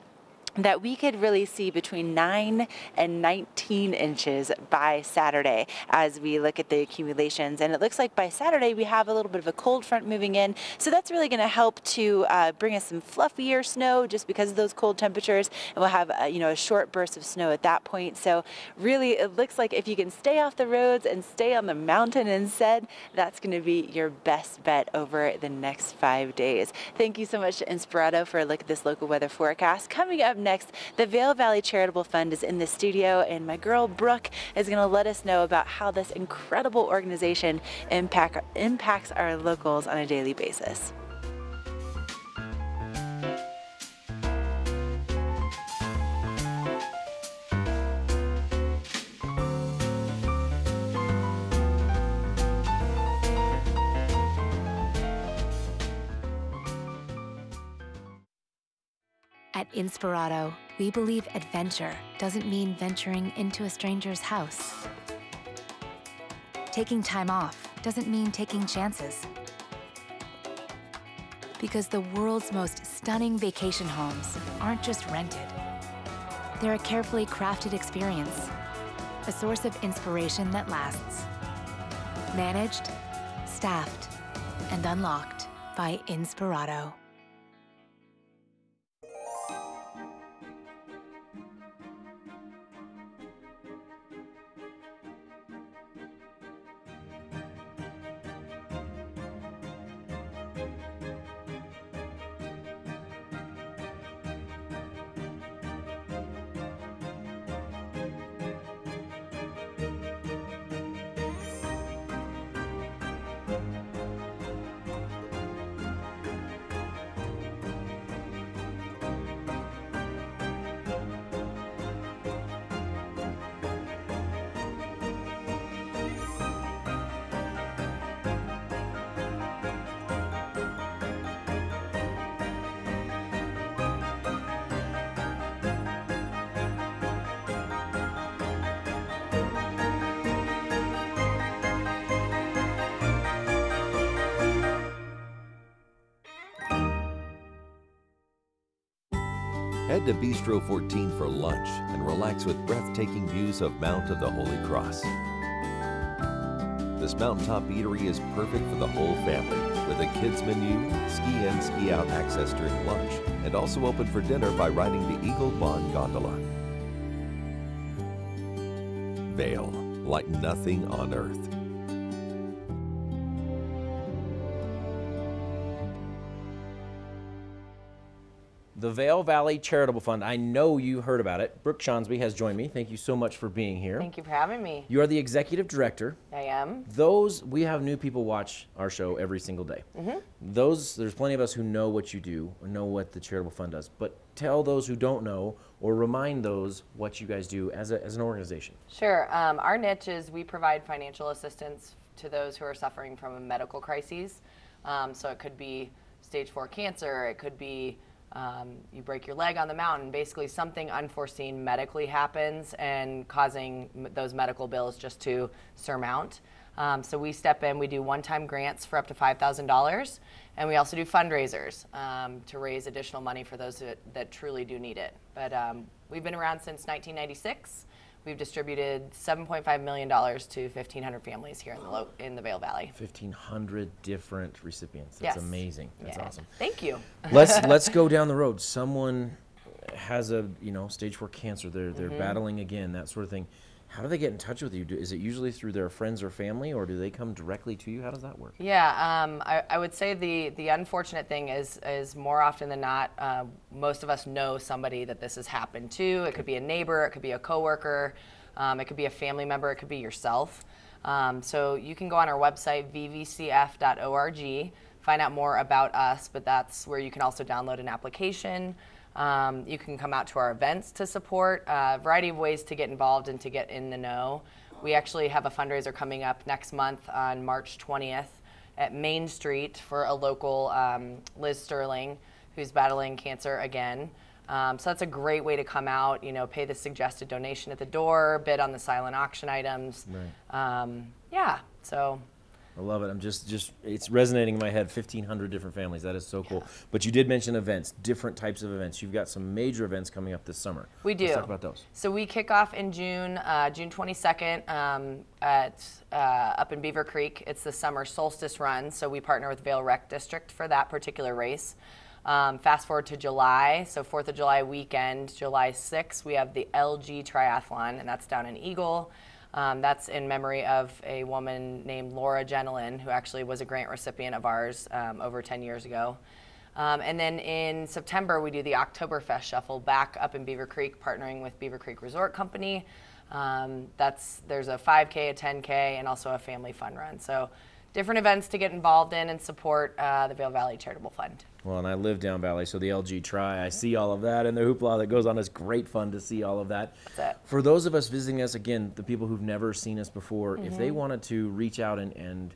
that we could really see between 9 and 19 inches by Saturday as we look at the accumulations. And it looks like by Saturday we have a little bit of a cold front moving in. So that's really going to help to bring us some fluffier snow just because of those cold temperatures. And we'll have a short burst of snow at that point. So really it looks like if you can stay off the roads and stay on the mountain instead, that's going to be your best bet over the next 5 days. Thank you so much to Inspirato for a look at this local weather forecast. Coming up next, the Vail Valley Charitable Fund is in the studio, and my girl Brooke is going to let us know about how this incredible organization impacts our locals on a daily basis. At Inspirato, we believe adventure doesn't mean venturing into a stranger's house. Taking time off doesn't mean taking chances. Because the world's most stunning vacation homes aren't just rented. They're a carefully crafted experience, a source of inspiration that lasts. Managed, staffed, and unlocked by Inspirato. Head to Bistro 14 for lunch and relax with breathtaking views of Mount of the Holy Cross. This mountaintop eatery is perfect for the whole family with a kids menu, ski-in, ski-out access during lunch, and also open for dinner by riding the Eagle Bond Gondola. Vail, like nothing on earth. The Vail Valley Charitable Fund. I know you heard about it. Brooke Shonsby has joined me. Thank you so much for being here. Thank you for having me. You are the executive director. I am. We have new people watch our show every single day. There's plenty of us who know what you do, know what the Charitable Fund does, but tell those who don't know or remind those what you guys do as an organization. Sure. Our niche is we provide financial assistance to those who are suffering from medical crises. So it could be stage 4 cancer, it could be you break your leg on the mountain, basically something unforeseen medically happens and causing those medical bills just to surmount. So we step in, we do one-time grants for up to $5,000, and we also do fundraisers to raise additional money for those that truly do need it. But we've been around since 1996. We've distributed $7.5 million to 1,500 families here in the Vail Valley. 1,500 different recipients. That's amazing. That's awesome. Thank you. Let's go down the road. Someone has a stage 4 cancer. They're battling again, that sort of thing. How do they get in touch with you? Is it usually through their friends or family, or do they come directly to you? How does that work? Yeah, I would say the unfortunate thing is more often than not, most of us know somebody that this has happened to. It could be a neighbor, it could be a coworker, it could be a family member, it could be yourself. So you can go on our website, vvcf.org, find out more about us, but that's where you can also download an application. You can come out to our events to support, a variety of ways to get involved and to get in the know. We actually have a fundraiser coming up next month on March 20th at Main Street for a local Liz Sterling, who's battling cancer again. So that's a great way to come out, pay the suggested donation at the door, bid on the silent auction items. Right. Yeah, so. I love it. I'm just it's resonating in my head. 1,500 different families. That is so cool. But you did mention events, different types of events. You've got some major events coming up this summer. We do. Let's talk about those. So we kick off in June, June 22nd up in Beaver Creek. It's the summer solstice run. So we partner with Vail Rec District for that particular race. Fast forward to July, so 4th of July weekend, July 6th, we have the LG Triathlon, and that's down in Eagle. That's in memory of a woman named Laura Genelin, who actually was a grant recipient of ours over 10 years ago. And then in September, we do the Oktoberfest Shuffle back up in Beaver Creek, partnering with Beaver Creek Resort Company. There's a 5K, a 10K, and also a family fun run. So different events to get involved in and support the Vail Valley Charitable Fund. Well, and I live down Valley, so the LG Tri, I see all of that, and the hoopla that goes on. It's great fun to see all of that. That's it. For those of us visiting us, again, the people who've never seen us before, if they wanted to reach out and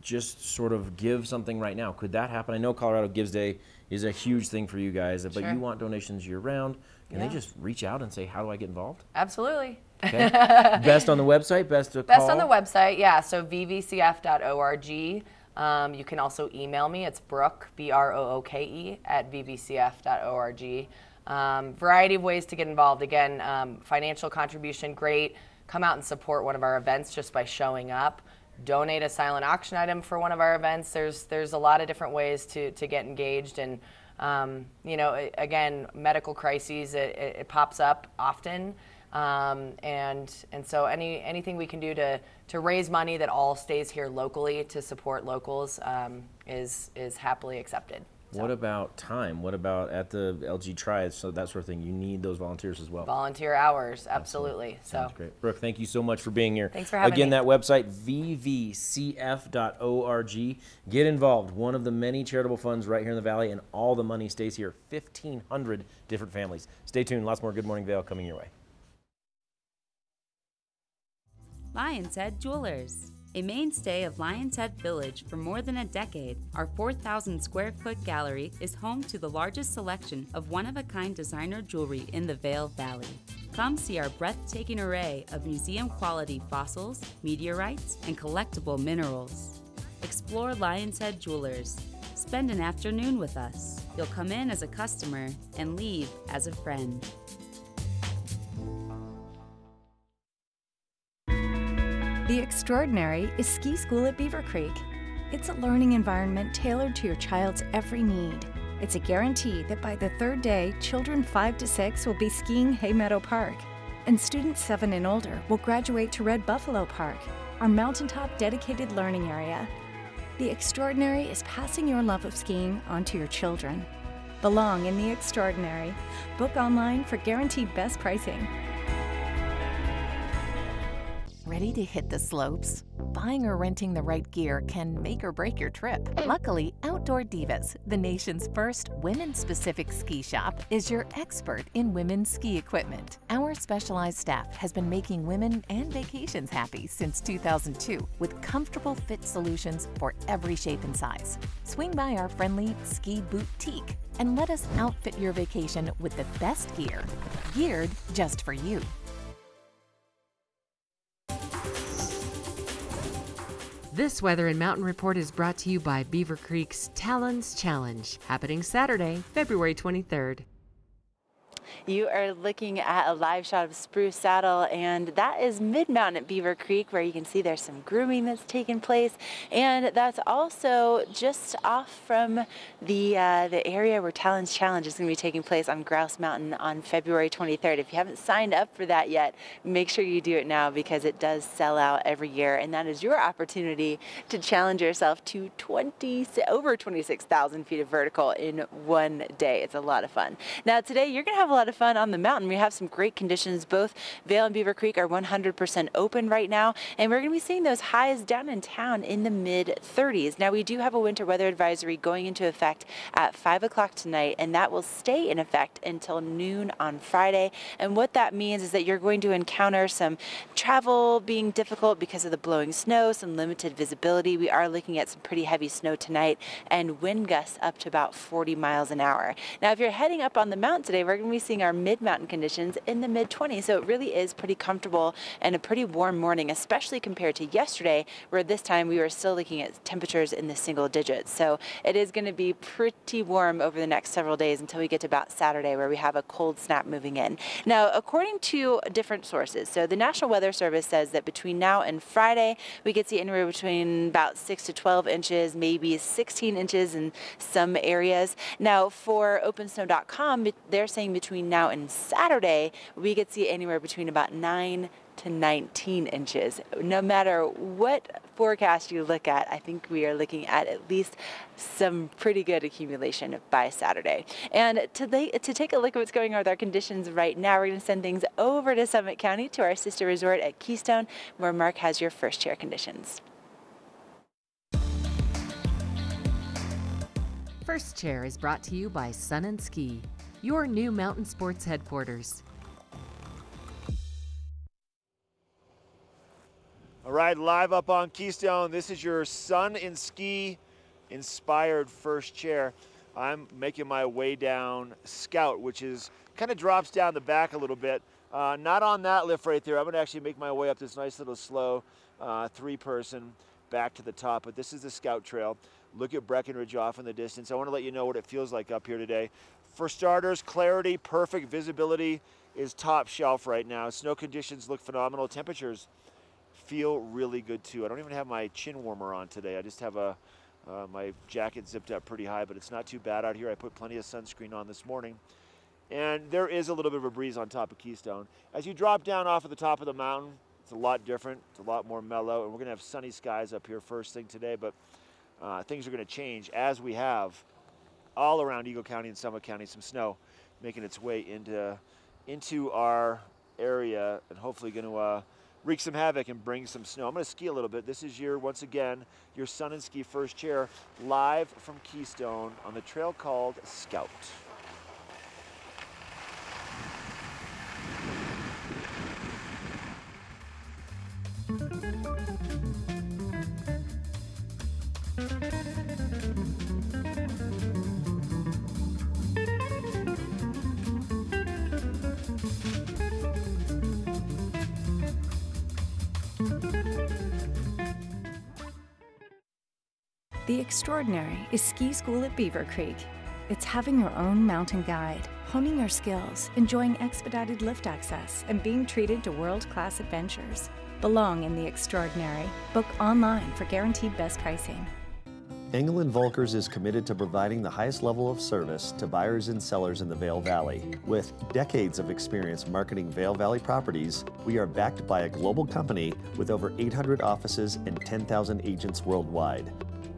just sort of give something right now, could that happen? I know Colorado Gives Day is a huge thing for you guys, but you want donations year-round. Can they just reach out and say, how do I get involved? Absolutely. Okay. Best on the website, best to call? Best on the website, yeah, so vvcf.org. You can also email me. It's Brooke, B-R-O-O-K-E, at vvcf.org. Variety of ways to get involved. Again, financial contribution, great. Come out and support one of our events just by showing up. Donate a silent auction item for one of our events. There's a lot of different ways to get engaged. And, again, medical crises, it pops up often. And so anything we can do to raise money that all stays here locally to support locals is happily accepted. So. What about time? What about at the LG Tri, so that sort of thing? You need those volunteers as well. Volunteer hours, absolutely. Sounds great. Brooke, thank you so much for being here. Thanks for having me. Again, that website, vvcf.org. Get involved. One of the many charitable funds right here in the Valley, and all the money stays here. 1,500 different families. Stay tuned. Lots more Good Morning Vail coming your way. Lion's Head Jewelers. A mainstay of Lion's Head Village for more than a decade, our 4,000 square foot gallery is home to the largest selection of one-of-a-kind designer jewelry in the Vail Valley. Come see our breathtaking array of museum-quality fossils, meteorites, and collectible minerals. Explore Lion's Head Jewelers. Spend an afternoon with us. You'll come in as a customer and leave as a friend. The Extraordinary is ski school at Beaver Creek. It's a learning environment tailored to your child's every need. It's a guarantee that by the third day, children 5 to 6 will be skiing Hay Meadow Park, and students 7 and older will graduate to Red Buffalo Park, our mountaintop dedicated learning area. The Extraordinary is passing your love of skiing onto your children. Belong in the Extraordinary. Book online for guaranteed best pricing. Ready to hit the slopes? Buying or renting the right gear can make or break your trip. Luckily, Outdoor Divas, the nation's first women-specific ski shop, is your expert in women's ski equipment. Our specialized staff has been making women and vacations happy since 2002 with comfortable fit solutions for every shape and size. Swing by our friendly Ski Boutique and let us outfit your vacation with the best gear, geared just for you. This Weather and Mountain Report is brought to you by Beaver Creek's Talons Challenge, happening Saturday, February 23rd. You are looking at a live shot of Spruce Saddle, and that is mid-mountain at Beaver Creek, where you can see there's some grooming that's taking place, and that's also just off from the area where Talons Challenge is going to be taking place on Grouse Mountain on February 23rd. If you haven't signed up for that yet, make sure you do it now, because it does sell out every year, and that is your opportunity to challenge yourself to over 26,000 feet of vertical in one day. It's a lot of fun. Now today you're going to have a lot of fun on the mountain. We have some great conditions. Both Vail and Beaver Creek are 100% open right now, and we're going to be seeing those highs down in town in the mid-30s. Now we do have a winter weather advisory going into effect at 5 o'clock tonight, and that will stay in effect until noon on Friday. And what that means is that you're going to encounter some travel being difficult because of the blowing snow, some limited visibility. We are looking at some pretty heavy snow tonight, and wind gusts up to about 40 miles an hour. Now if you're heading up on the mountain today, we're going to be seeing our mid-mountain conditions in the mid-20s, so it really is pretty comfortable and a pretty warm morning, especially compared to yesterday, where this time we were still looking at temperatures in the single digits. So it is going to be pretty warm over the next several days until we get to about Saturday, where we have a cold snap moving in. Now, according to different sources, so the National Weather Service says that between now and Friday, we could see anywhere between about 6 to 12 inches, maybe 16 inches in some areas. Now, for OpenSnow.com, they're saying between now and Saturday, we could see anywhere between about 9 to 19 inches. No matter what forecast you look at, I think we are looking at least some pretty good accumulation by Saturday. And to take a look at what's going on with our conditions right now, we're going to send things over to Summit County to our sister resort at Keystone, where Mark has your first chair conditions. First Chair is brought to you by Sun and Ski, your new mountain sports headquarters. All right, live up on Keystone. This is your Sun and Ski inspired first chair. I'm making my way down Scout, which is kind of drops down the back a little bit. Not on that lift right there. I'm going to actually make my way up this nice little slow three-person back to the top. But this is the Scout Trail. Look at Breckenridge off in the distance. I want to let you know what it feels like up here today. For starters, clarity, perfect visibility is top shelf right now. Snow conditions look phenomenal. Temperatures feel really good too. I don't even have my chin warmer on today. I just have my jacket zipped up pretty high, but it's not too bad out here. I put plenty of sunscreen on this morning. And there is a little bit of a breeze on top of Keystone. As you drop down off of the top of the mountain, it's a lot different. It's a lot more mellow, and we're gonna have sunny skies up here first thing today, but things are gonna change as we have all around Eagle County and Summit County some snow making its way into our area, and hopefully gonna wreak some havoc and bring some snow. I'm gonna ski a little bit. This is once again, your Sun and Ski first chair, live from Keystone on the trail called Scout. The extraordinary is ski school at Beaver Creek. It's having your own mountain guide, honing your skills, enjoying expedited lift access, and being treated to world-class adventures. Belong in the extraordinary. Book online for guaranteed best pricing. Engel & Volkers is committed to providing the highest level of service to buyers and sellers in the Vail Valley. With decades of experience marketing Vail Valley properties, we are backed by a global company with over 800 offices and 10,000 agents worldwide.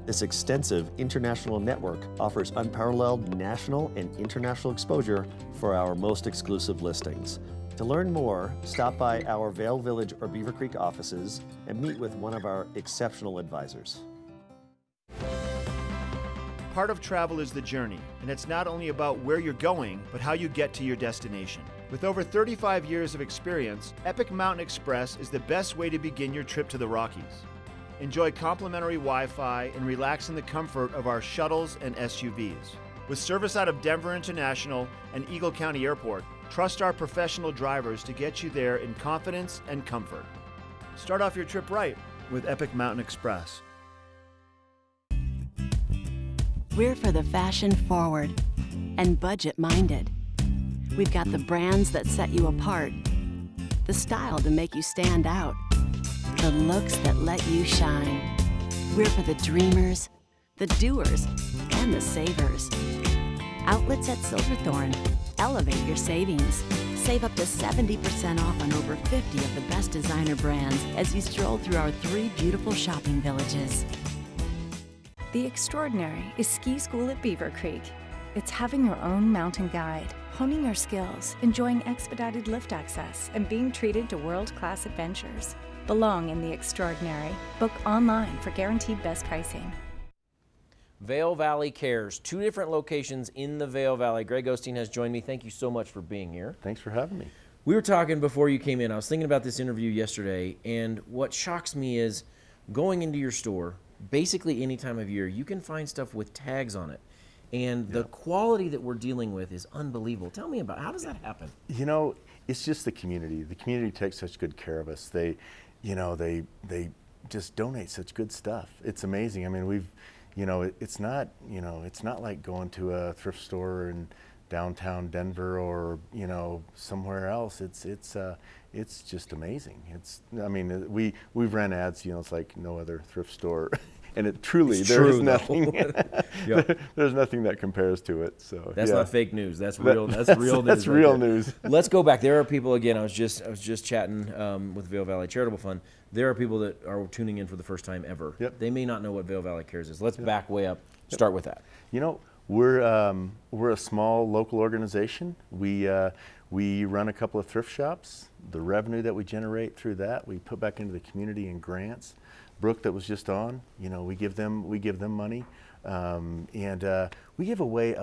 This extensive international network offers unparalleled national and international exposure for our most exclusive listings. To learn more, stop by our Vail Village or Beaver Creek offices and meet with one of our exceptional advisors. Part of travel is the journey, and it's not only about where you're going, but how you get to your destination. With over 35 years of experience, Epic Mountain Express is the best way to begin your trip to the Rockies. Enjoy complimentary Wi-Fi and relax in the comfort of our shuttles and SUVs. With service out of Denver International and Eagle County Airport, trust our professional drivers to get you there in confidence and comfort. Start off your trip right with Epic Mountain Express. We're for the fashion forward and budget minded. We've got the brands that set you apart, the style to make you stand out, the looks that let you shine. We're for the dreamers, the doers, and the savers. Outlets at Silverthorne. Elevate your savings. Save up to 70% off on over 50 of the best designer brands as you stroll through our 3 beautiful shopping villages. The extraordinary is ski school at Beaver Creek. It's having your own mountain guide, honing your skills, enjoying expedited lift access, and being treated to world-class adventures. Belong in the extraordinary. Book online for guaranteed best pricing. Vail Valley Cares, 2 different locations in the Vail Valley. Greg Osteen has joined me. Thank you so much for being here. Thanks for having me. We were talking before you came in. I was thinking about this interview yesterday, and what shocks me is going into your store, basically any time of year, you can find stuff with tags on it. And the quality that we're dealing with is unbelievable. Tell me about, how does that happen? You know, it's just the community. The community takes such good care of us. They just donate such good stuff. It's amazing. I mean, it's not like going to a thrift store in downtown Denver or, somewhere else. It's just amazing. We've ran ads, it's like no other thrift store. And there's nothing. There's nothing that compares to it. So that's not fake news. That's real. That's real news. That's real news. Let's go back. There are people again. I was just chatting with Vail Valley Charitable Fund. There are people that are tuning in for the first time ever. Yep. They may not know what Vail Valley Cares is. Let's back way up. Start with that. We're a small local organization. We run a couple of thrift shops. The revenue that we generate through that, we put back into the community in grants. Brooke, that was just on, we give them money, and we give away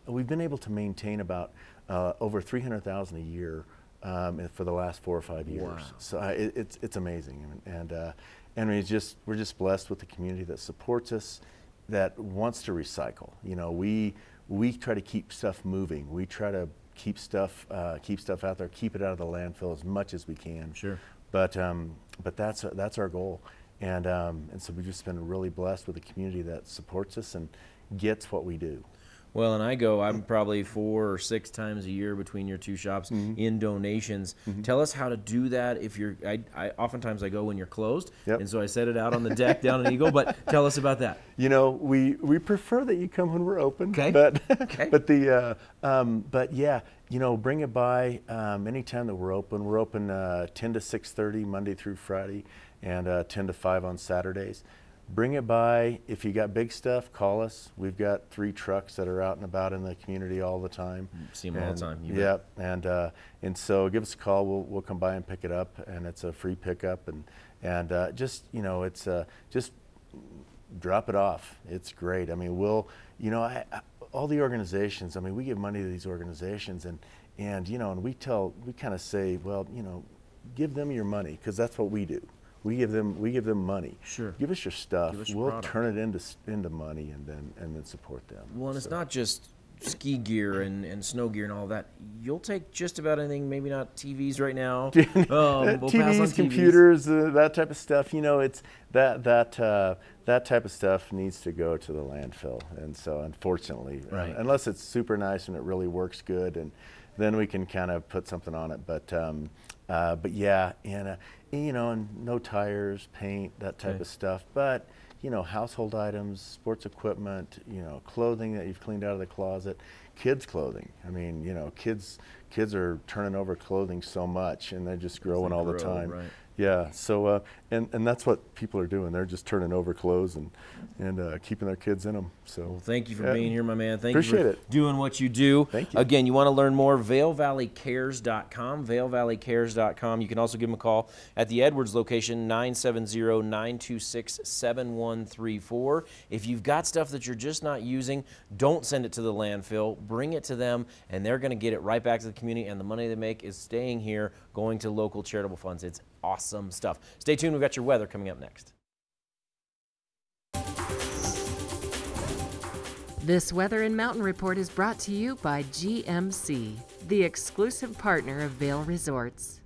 we've been able to maintain about over $300,000 a year for the last 4 or 5 years. Wow. So it's amazing, and we're just blessed with the community that supports us, that wants to recycle. We try to keep stuff moving. We try to keep stuff out there, keep it out of the landfill as much as we can. Sure. But that's our goal. And so we've just been really blessed with a community that supports us and gets what we do. Well, and I'm probably 4 or 6 times a year between your 2 shops in donations. Tell us how to do that. If oftentimes I go when you're closed, and so I set it out on the deck down in Eagle. But tell us about that. We prefer that you come when we're open. Okay. But yeah, bring it by anytime that we're open. We're open 10 to 6:30 Monday through Friday, and 10 to 5 on Saturdays. Bring it by. If you got big stuff, call us. We've got 3 trucks that are out and about in the community all the time. See them all the time. Yep. And so give us a call. We'll come by and pick it up, and it's a free pickup. And just just drop it off. It's great. I mean, all the organizations. I mean, we give money to these organizations, and we kind of say, well, give them your money, because that's what we do. We give them money. Sure. Give us your stuff. We'll product. turn it into money and then support them. Well, and it's not just ski gear and snow gear and all that. You'll take just about anything. Maybe not TVs right now. We'll pass on TVs. Computers, that type of stuff. It's that type of stuff needs to go to the landfill. And so, unfortunately, unless it's super nice and it really works good, and then we can kind of put something on it. But yeah, and no tires, paint, that type of stuff. But household items, sports equipment, clothing that you've cleaned out of the closet, kids' clothing. I mean, kids are turning over clothing so much, and they're just growing all the time. Right. Yeah. So and that's what people are doing. They're just turning over clothes and keeping their kids in them. So well, thank you for being here, my man. Thank Appreciate you for it. doing what you do. Thank you. Again, you want to learn more, VailValleyCares.com, VailValleyCares.com. You can also give them a call at the Edwards location, 970-926-7134. If you've got stuff that you're just not using, don't send it to the landfill. Bring it to them, and they're going to get it right back to the community, and the money they make is staying here, going to local charitable funds. It's awesome stuff. Stay tuned. We've got your weather coming up next. This Weather and Mountain Report is brought to you by GMC, the exclusive partner of Vail Resorts.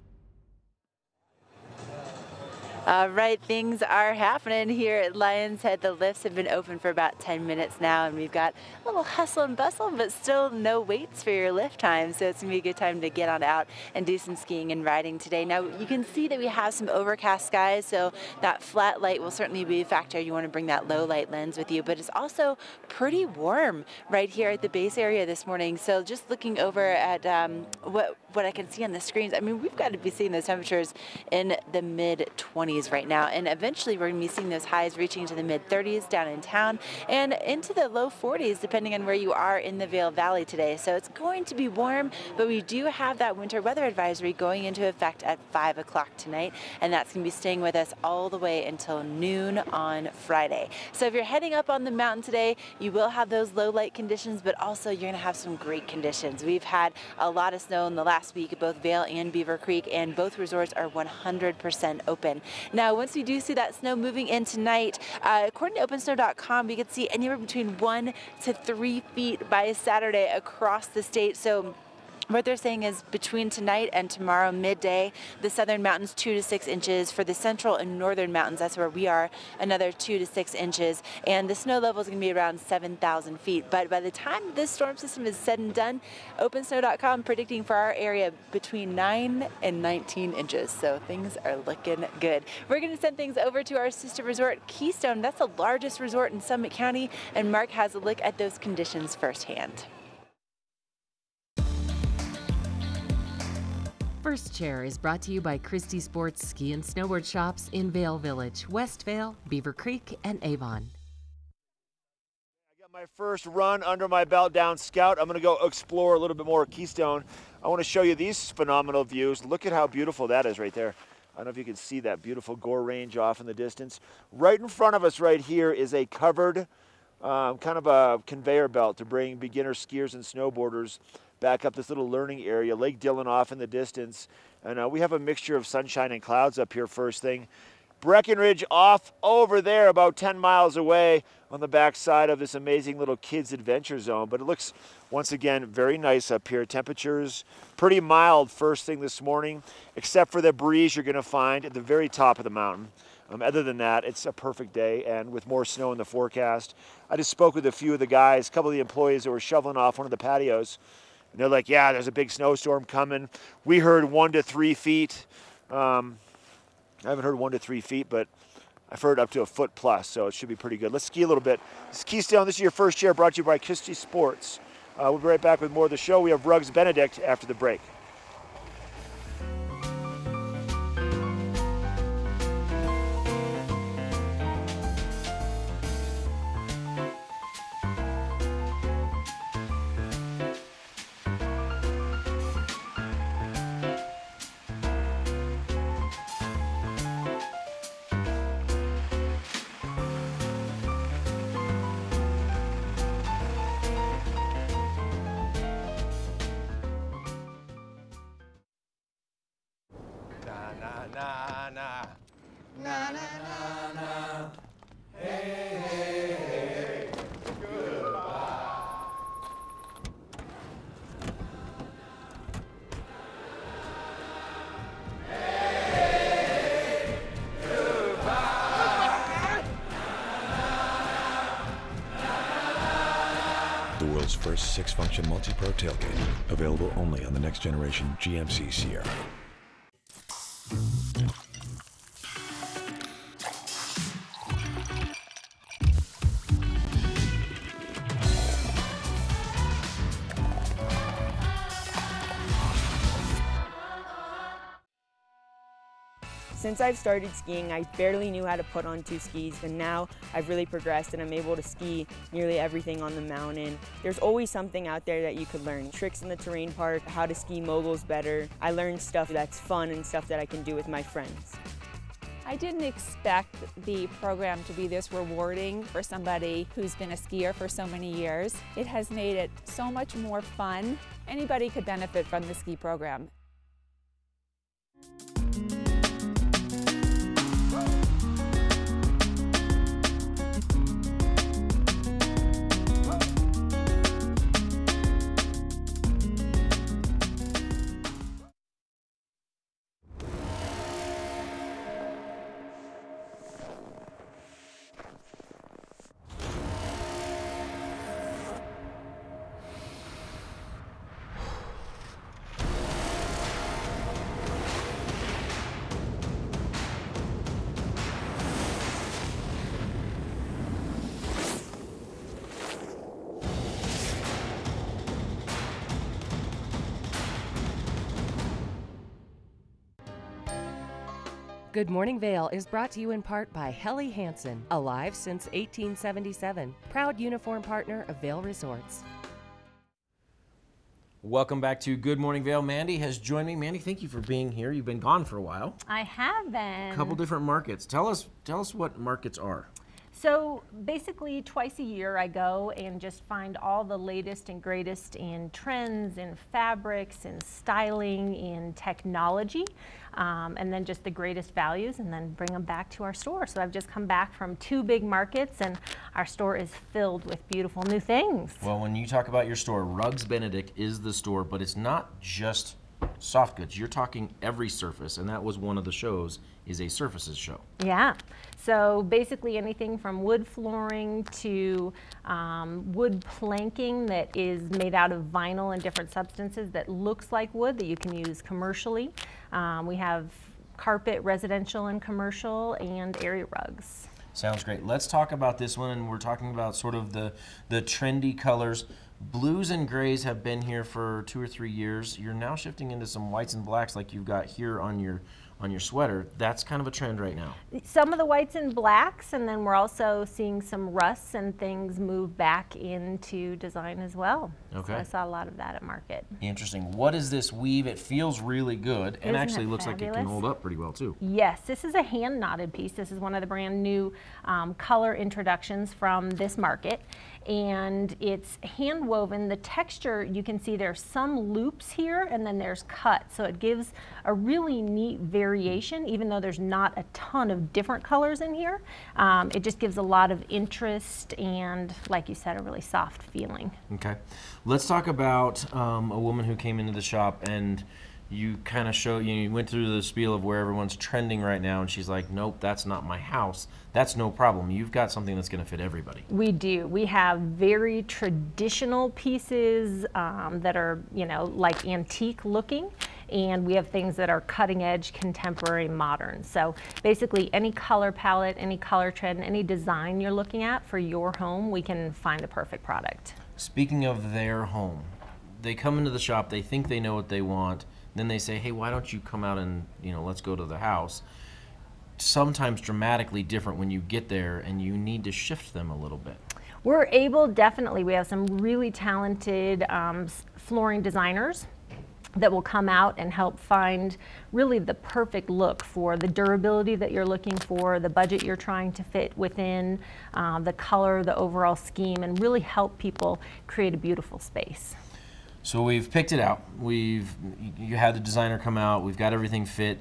All right, things are happening here at Lions Head. The lifts have been open for about 10 minutes now, and we've got a little hustle and bustle, but still no waits for your lift time. So it's gonna be a good time to get on out and do some skiing and riding today. Now you can see that we have some overcast skies, so that flat light will certainly be a factor. You want to bring that low light lens with you, but it's also pretty warm right here at the base area this morning. So just looking over at what I can see on the screens, I mean, we've got to be seeing those temperatures in the mid-20s right now, and eventually we're going to be seeing those highs reaching to the mid-30s down in town and into the low 40s depending on where you are in the Vail Valley today. So it's going to be warm, but we do have that winter weather advisory going into effect at 5 o'clock tonight, and that's going to be staying with us all the way until noon on Friday. So if you're heading up on the mountain today, you will have those low light conditions, but also you're going to have some great conditions. We've had a lot of snow in the last week at both Vail and Beaver Creek, and both resorts are 100% open. Now, once we do see that snow moving in tonight, according to OpenSnow.com, we could see anywhere between 1 to 3 feet by Saturday across the state. So what they're saying is between tonight and tomorrow midday, the southern mountains 2 to 6 inches. For the central and northern mountains, that's where we are, another 2 to 6 inches. And the snow level is going to be around 7,000 feet. But by the time this storm system is said and done, OpenSnow.com predicting for our area between 9 and 19 inches. So things are looking good. We're going to send things over to our sister resort, Keystone. That's the largest resort in Summit County. And Mark has a look at those conditions firsthand. First Chair is brought to you by Christie Sports Ski and Snowboard Shops in Vail Village, West Vail, Beaver Creek, and Avon. I got my first run under my belt down Scout. I'm going to go explore a little bit more of Keystone. I want to show you these phenomenal views. Look at how beautiful that is right there. I don't know if you can see that beautiful Gore Range off in the distance. Right in front of us right here is a covered kind of a conveyor belt to bring beginner skiers and snowboarders back up this little learning area. Lake Dillon off in the distance. And we have a mixture of sunshine and clouds up here first thing. Breckenridge off over there about 10 miles away on the back side of this amazing little kids adventure zone. But it looks, once again, very nice up here. Temperatures pretty mild first thing this morning, except for the breeze you're going to find at the very top of the mountain. Other than that, it's a perfect day, and with more snow in the forecast. I just spoke with a few of the guys, a couple of the employees that were shoveling off one of the patios. And they're like, yeah, there's a big snowstorm coming. We heard 1 to 3 feet. I haven't heard 1 to 3 feet, but I've heard up to a foot plus, so it should be pretty good. Let's ski a little bit. This is Keystone. This is your First Chair, brought to you by Christie Sports. We'll be right back with more of the show. We have Ruggs Benedict after the break. The world's first 6-function multi-pro tailgate, available only on the next generation GMC Sierra. Since I've started skiing, I barely knew how to put on 2 skis, and now I've really progressed and I'm able to ski nearly everything on the mountain. There's always something out there that you could learn. Tricks in the terrain park, how to ski moguls better. I learned stuff that's fun and stuff that I can do with my friends. I didn't expect the program to be this rewarding for somebody who's been a skier for so many years. It has made it so much more fun. Anybody could benefit from the ski program. Good Morning Vail is brought to you in part by Helly Hansen, alive since 1877, proud uniform partner of Vail Resorts. Welcome back to Good Morning Vail. Mandy has joined me. Mandy, thank you for being here. You've been gone for a while. I have been. A couple different markets. Tell us what markets are. So basically twice a year I go and just find all the latest and greatest in trends, in fabrics, in styling, in technology, and then just the greatest values, and then bring them back to our store. So I've just come back from 2 big markets, and our store is filled with beautiful new things. Well, when you talk about your store, Rugs Benedict is the store, but it's not just soft goods. You're talking every surface, and that was one of the shows, is a surfaces show. Yeah, so basically anything from wood flooring to wood planking that is made out of vinyl and different substances that looks like wood that you can use commercially. We have carpet, residential and commercial, and area rugs. Sounds great. Let's talk about this one, and we're talking about sort of the trendy colors. Blues and grays have been here for 2 or 3 years. You're now shifting into some whites and blacks like you've got here on your sweater. That's kind of a trend right now. Some of the whites and blacks, and then we're also seeing some rusts and things move back into design as well. Okay. So I saw a lot of that at market. Interesting. What is this weave? It feels really good, and actually looks like it can hold up pretty well too. Yes, this is a hand knotted piece. This is one of the brand new color introductions from this market, and it's hand woven. The texture, you can see there's some loops here and then there's cuts, so it gives a really neat variation, even though there's not a ton of different colors in here. It just gives a lot of interest and, like you said, a really soft feeling. Okay. Let's talk about a woman who came into the shop, and you kind of you went through the spiel of where everyone's trending right now, and she's like, nope, that's not my house. That's no problem. You've got something that's going to fit everybody. We do. We have very traditional pieces that are, like antique looking, and we have things that are cutting edge, contemporary, modern. So basically any color palette, any color trend, any design you're looking at for your home, we can find the perfect product. Speaking of their home, they come into the shop, they think they know what they want, then they say, hey, why don't you come out and, let's go to the house. Sometimes dramatically different when you get there, and you need to shift them a little bit. We're able, definitely. We have some really talented flooring designers that will come out and help find really the perfect look for the durability that you're looking for, the budget you're trying to fit within, the color, the overall scheme, and really help people create a beautiful space. So we've picked it out. You had the designer come out. We've got everything fit.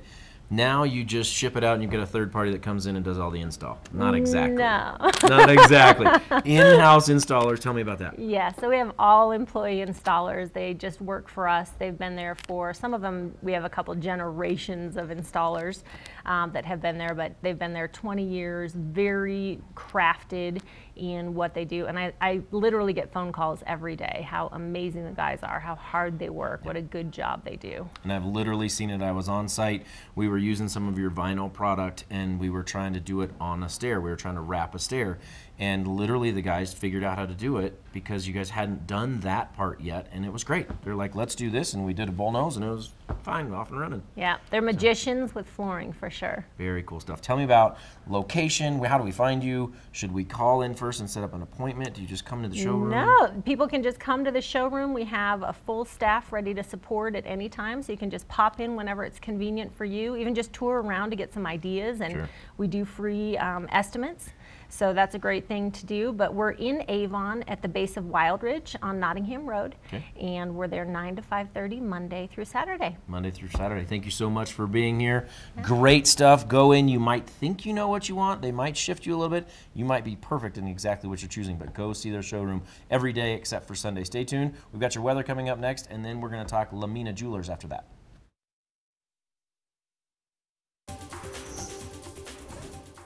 Now you just ship it out and you get a third party that comes in and does all the install. Not exactly. No. Not exactly. In-house installers, tell me about that. Yeah, so we have all employee installers. They just work for us. They've been there for, some of them, we have a couple generations of installers that have been there, but they've been there 20 years, very crafted in what they do. And I literally get phone calls every day, how amazing the guys are, how hard they work, what a good job they do. And I've literally seen it. I was on site. We were using some of your vinyl product, and we were trying to do it on a stair. We were trying to wrap a stair. And literally the guys figured out how to do it because you guys hadn't done that part yet, and it was great. They're like, let's do this, and we did a bull nose, and it was fine, off and running. Yeah, they're magicians with flooring for sure. Very cool stuff. Tell me about location. How do we find you? Should we call in first and set up an appointment? Do you just come to the showroom? No, people can just come to the showroom. We have a full staff ready to support at any time, so you can just pop in whenever it's convenient for you, even just tour around to get some ideas, and we do free estimates. So that's a great thing to do. But we're in Avon at the base of Wildridge on Nottingham Road. Okay. And we're there 9 to 5:30 Monday through Saturday. Monday through Saturday. Thank you so much for being here. Yeah. Great stuff. Go in. You might think you know what you want. They might shift you a little bit. You might be perfect in exactly what you're choosing. But go see their showroom every day except for Sunday. Stay tuned. We've got your weather coming up next, and then we're going to talk Lamina Jewelers after that.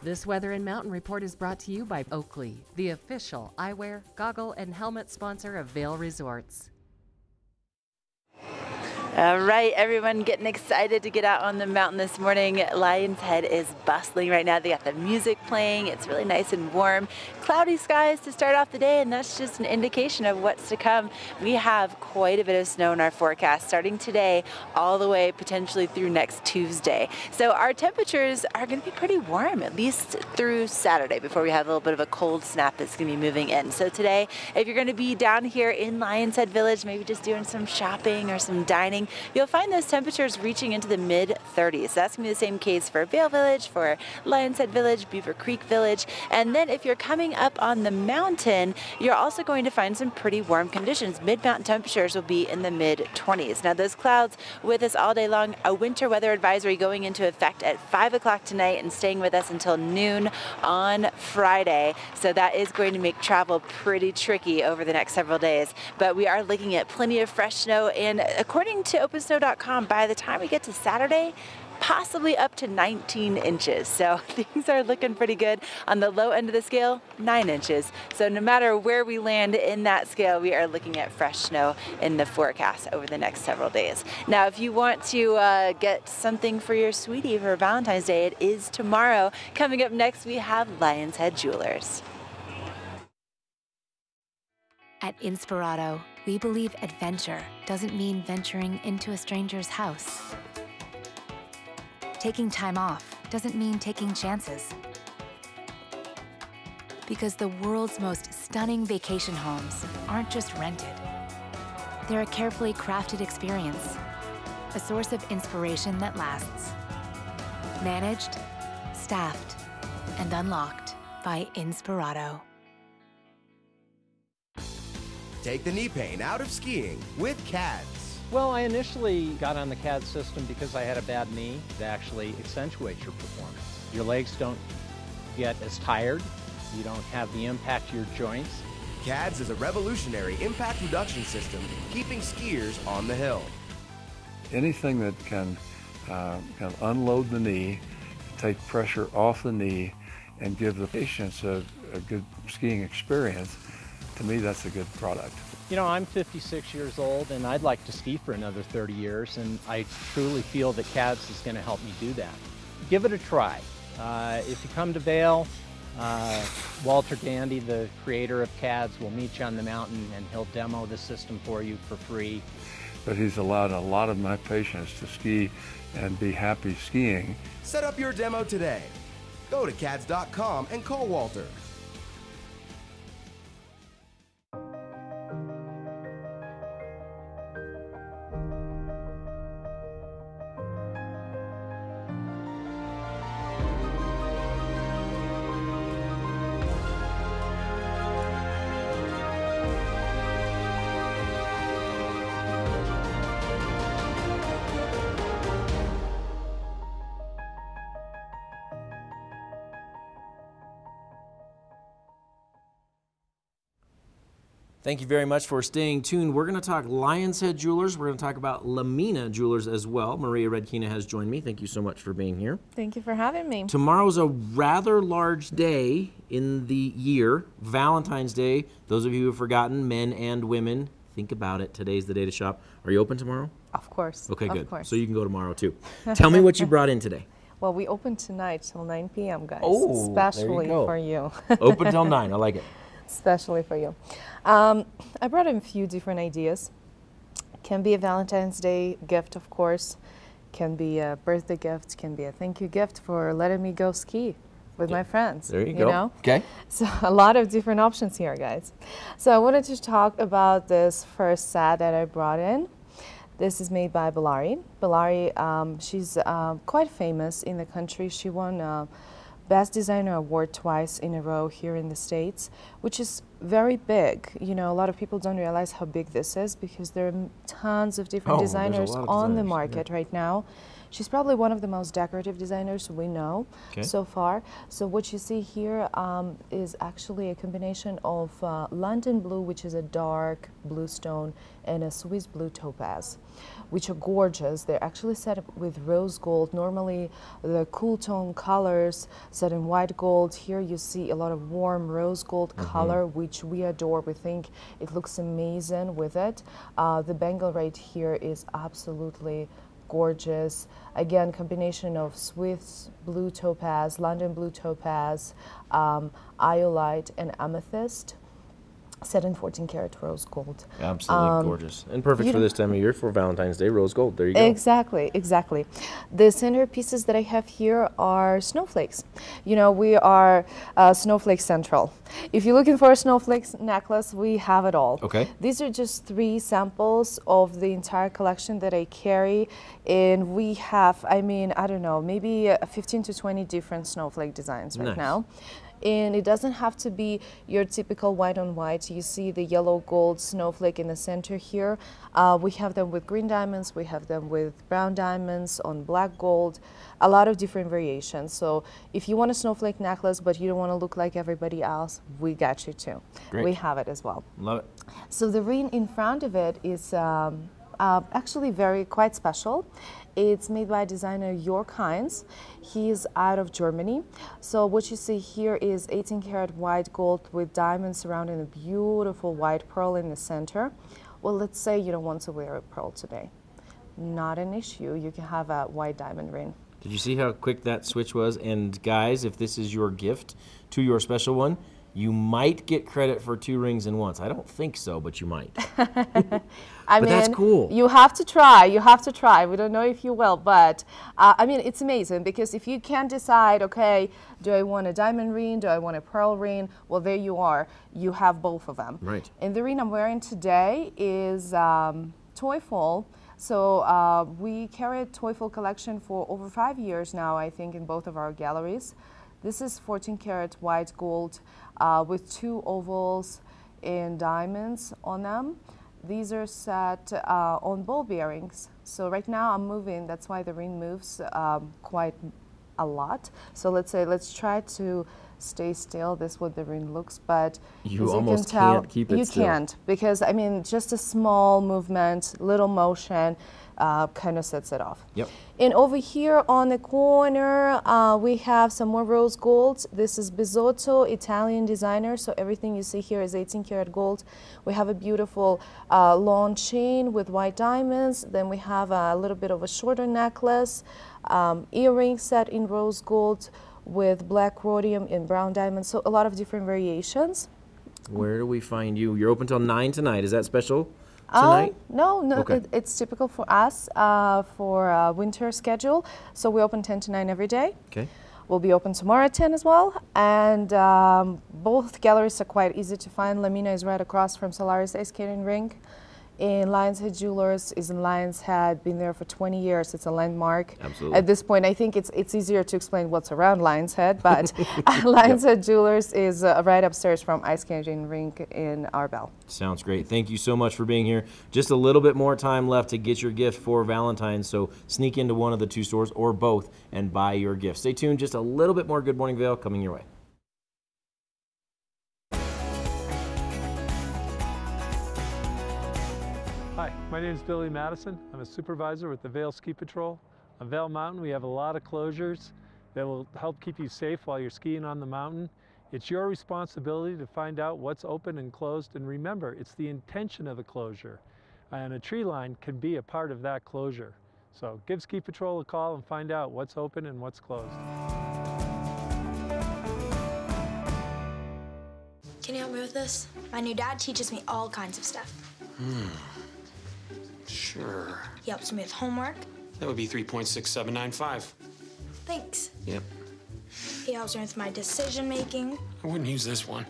This Weather and Mountain Report is brought to you by Oakley, the official eyewear, goggle, and helmet sponsor of Vail Resorts. All right, everyone getting excited to get out on the mountain this morning. Lion's Head is bustling right now. They got the music playing. It's really nice and warm. Cloudy skies to start off the day, and that's just an indication of what's to come. We have quite a bit of snow in our forecast starting today all the way potentially through next Tuesday. So our temperatures are going to be pretty warm, at least through Saturday, before we have a little bit of a cold snap that's going to be moving in. So today, if you're going to be down here in Lion's Head Village, maybe just doing some shopping or some dining, you'll find those temperatures reaching into the mid-30s. That's going to be the same case for Vail Village, for Lion's Head Village, Beaver Creek Village. And then if you're coming up on the mountain, you're also going to find some pretty warm conditions. Mid-mountain temperatures will be in the mid-20s. Now those clouds with us all day long, a winter weather advisory going into effect at 5 o'clock tonight and staying with us until noon on Friday. So that is going to make travel pretty tricky over the next several days. But we are looking at plenty of fresh snow, and according to OpenSnow.com, by the time we get to Saturday, possibly up to 19 inches. So things are looking pretty good. On the low end of the scale, 9 inches. So no matter where we land in that scale, we are looking at fresh snow in the forecast over the next several days. Now, if you want to get something for your sweetie for Valentine's Day, it is tomorrow. Coming up next, we have Lion's Head Jewelers. At Inspirato, we believe adventure doesn't mean venturing into a stranger's house. Taking time off doesn't mean taking chances. Because the world's most stunning vacation homes aren't just rented. They're a carefully crafted experience, a source of inspiration that lasts. Managed, staffed, and unlocked by Inspirato. Take the knee pain out of skiing with CADS. Well, I initially got on the CADS system because I had a bad knee. It actually accentuates your performance. Your legs don't get as tired. You don't have the impact to your joints. CADS is a revolutionary impact reduction system, keeping skiers on the hill. Anything that can unload the knee, take pressure off the knee, and give the patients a good skiing experience, to me, that's a good product. You know, I'm 56 years old, and I'd like to ski for another 30 years, and I truly feel that CADS is going to help me do that. Give it a try. If you come to Vail, Walter Gandy, the creator of CADS, will meet you on the mountain, and he'll demo the system for you for free. But he's allowed a lot of my patients to ski and be happy skiing. Set up your demo today. Go to CADS.com and call Walter. Thank you very much for staying tuned. We're going to talk Lion's Head Jewelers. We're going to talk about Lamina Jewelers as well. Maria Redkina has joined me. Thank you so much for being here. Thank you for having me. Tomorrow's a rather large day in the year, Valentine's Day. Those of you who have forgotten, men and women, think about it. Today's the day to shop. Are you open tomorrow? Of course. Okay, good. Of course. So you can go tomorrow too. Tell me what you brought in today. Well, we open tonight till 9 p.m., guys. Oh, especially there you go. for you. Open till 9. I like it. Especially for you. I brought in a few different ideas. Can be a Valentine's Day gift, of course. Can be a birthday gift. Can be a thank you gift for letting me go ski with my friends. There you go. Know? Okay. So a lot of different options here, guys. So I wanted to talk about this first set that I brought in. This is made by Bellari. Bellari, she's quite famous in the country. She won Best Designer Award twice in a row here in the States, which is very big. You know, a lot of people don't realize how big this is because there are tons of different designers on the market right now. She's probably one of the most decorative designers we know so far. So what you see here is actually a combination of London blue, which is a dark blue stone, and a Swiss blue topaz, which are gorgeous. They're actually set up with rose gold. Normally the cool tone colors set in white gold. Here you see a lot of warm rose gold color, which which we adore. We think it looks amazing with it. The bangle right here is absolutely gorgeous. Again, combination of Swiss blue topaz, London blue topaz, iolite, and amethyst, set in 14 karat rose gold. Absolutely gorgeous. And perfect for this time of year for Valentine's Day, rose gold. There you go. Exactly, exactly. The centerpieces that I have here are snowflakes. You know, we are Snowflake Central. If you're looking for a snowflake necklace, we have it all. Okay. These are just 3 samples of the entire collection that I carry. And we have, I mean, I don't know, maybe 15 to 20 different snowflake designs right now. And it doesn't have to be your typical white on white. You see the yellow gold snowflake in the center here. We have them with green diamonds, we have them with brown diamonds on black gold, a lot of different variations. So if you want a snowflake necklace but you don't want to look like everybody else, we got you too. Great. We have it as well. Love it. So the ring in front of it is actually quite special. It's made by designer Jörg Heinz. He's out of Germany. So what you see here is 18 karat white gold with diamonds surrounding a beautiful white pearl in the center. Well, let's say you don't want to wear a pearl today. Not an issue. You can have a white diamond ring. Did you see how quick that switch was? And guys, if this is your gift to your special one, you might get credit for 2 rings in once. I don't think so, but you might. I mean, that's cool. You have to try. You have to try. We don't know if you will, but I mean, it's amazing because if you can't decide, okay, do I want a diamond ring? Do I want a pearl ring? Well, there you are. You have both of them. Right. And the ring I'm wearing today is Teufel. So we carry a Teufel collection for over 5 years now, I think, in both of our galleries. This is 14 karat white gold with 2 ovals and diamonds on them. These are set on ball bearings. So right now I'm moving, that's why the ring moves quite a lot. So let's try to stay still. This is what the ring looks, but you as almost you can tell, can't keep it still. You can't, because I mean, just a small movement, little motion, kind of sets it off. Yep. And over here on the corner, we have some more rose gold. This is Bisotto, Italian designer, so everything you see here is 18 karat gold. We have a beautiful long chain with white diamonds. Then we have a little bit of a shorter necklace, earring set in rose gold with black rhodium and brown diamonds, so a lot of different variations. Where do we find you? You're open till 9 tonight. Is that special tonight? No, Okay. it's typical for us for a winter schedule. So we open 10 to 9 every day. Okay. We'll be open tomorrow at 10 as well. And both galleries are quite easy to find. Lamina is right across from Solaris Ice Skating Rink. And Lion's Head Jewelers is in Lion's Head, been there for 20 years. It's a landmark. Absolutely. At this point, I think it's easier to explain what's around Lion's Head, but Lion's Head Jewelers is right upstairs from Ice Skating Rink in Arbel. Sounds great. Thank you so much for being here. Just a little bit more time left to get your gift for Valentine's, so sneak into one of the 2 stores or both and buy your gift. Stay tuned. Just a little bit more Good Morning Vail coming your way. Hi, my name is Billy Madison. I'm a supervisor with the Vail Ski Patrol. On Vail Mountain, we have a lot of closures that will help keep you safe while you're skiing on the mountain. It's your responsibility to find out what's open and closed, and remember, it's the intention of the closure. And a tree line can be a part of that closure. So give Ski Patrol a call and find out what's open and what's closed. Can you help me with this? My new dad teaches me all kinds of stuff. Sure. He helps me with homework. That would be 3.6795. Thanks. Yep. He helps me with my decision making. I wouldn't use this one.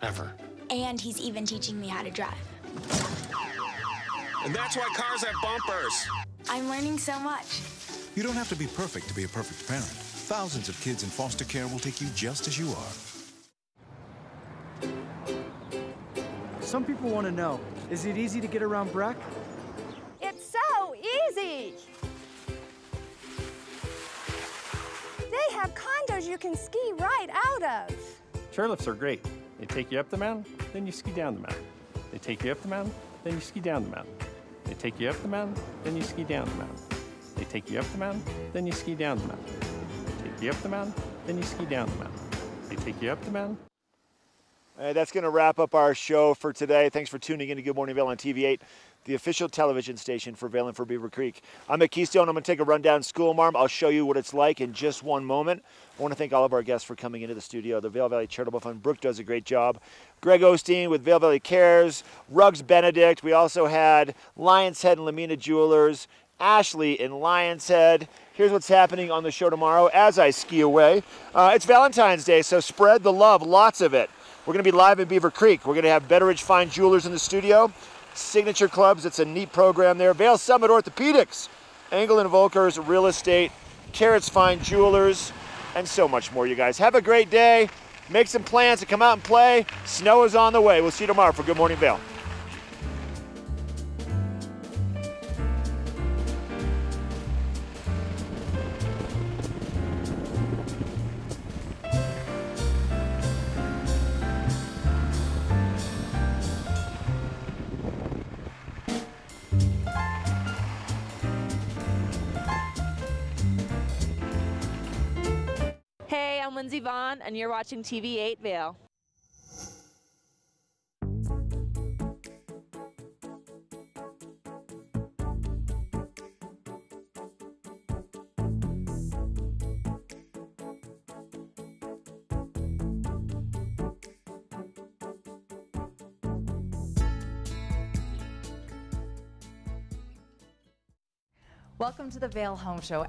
Ever. And he's even teaching me how to drive. And that's why cars have bumpers. I'm learning so much. You don't have to be perfect to be a perfect parent. Thousands of kids in foster care will take you just as you are. Some people want to know, is it easy to get around Breck? It's so easy! They have condos you can ski right out of. Chairlifts are great. They take you up the mountain, then you ski down the mountain. They take you up the mountain, then you ski down the mountain. They take you up the mountain, then you ski down the mountain. They take you up the mountain, then you ski down the mountain. They take you up the mountain, then you ski down the mountain. They take you up the mountain. That's going to wrap up our show for today. Thanks for tuning in to Good Morning Vail on TV8, the official television station for Vail and for Beaver Creek. I'm at Keystone. I'm going to take a run down School Marm. I'll show you what it's like in just one moment. I want to thank all of our guests for coming into the studio. The Vail Valley Charitable Fund. Brooke does a great job. Greg Osteen with Vail Valley Cares. Ruggs Benedict. We also had Lion's Head and Lamina Jewelers. Ashley in Lion's Head. Here's what's happening on the show tomorrow as I ski away. It's Valentine's Day, so spread the love, lots of it. We're going to be live in Beaver Creek. We're going to have Betteridge Fine Jewelers in the studio. Signature Clubs, it's a neat program there. Vail Summit Orthopedics, Engel and Volker's Real Estate, Carrots Fine Jewelers, and so much more, you guys. Have a great day. Make some plans to come out and play. Snow is on the way. We'll see you tomorrow for Good Morning Vail. Hey, I'm Lindsay Vaughn, and you're watching TV8 Vail. Welcome to the Vail Home Show.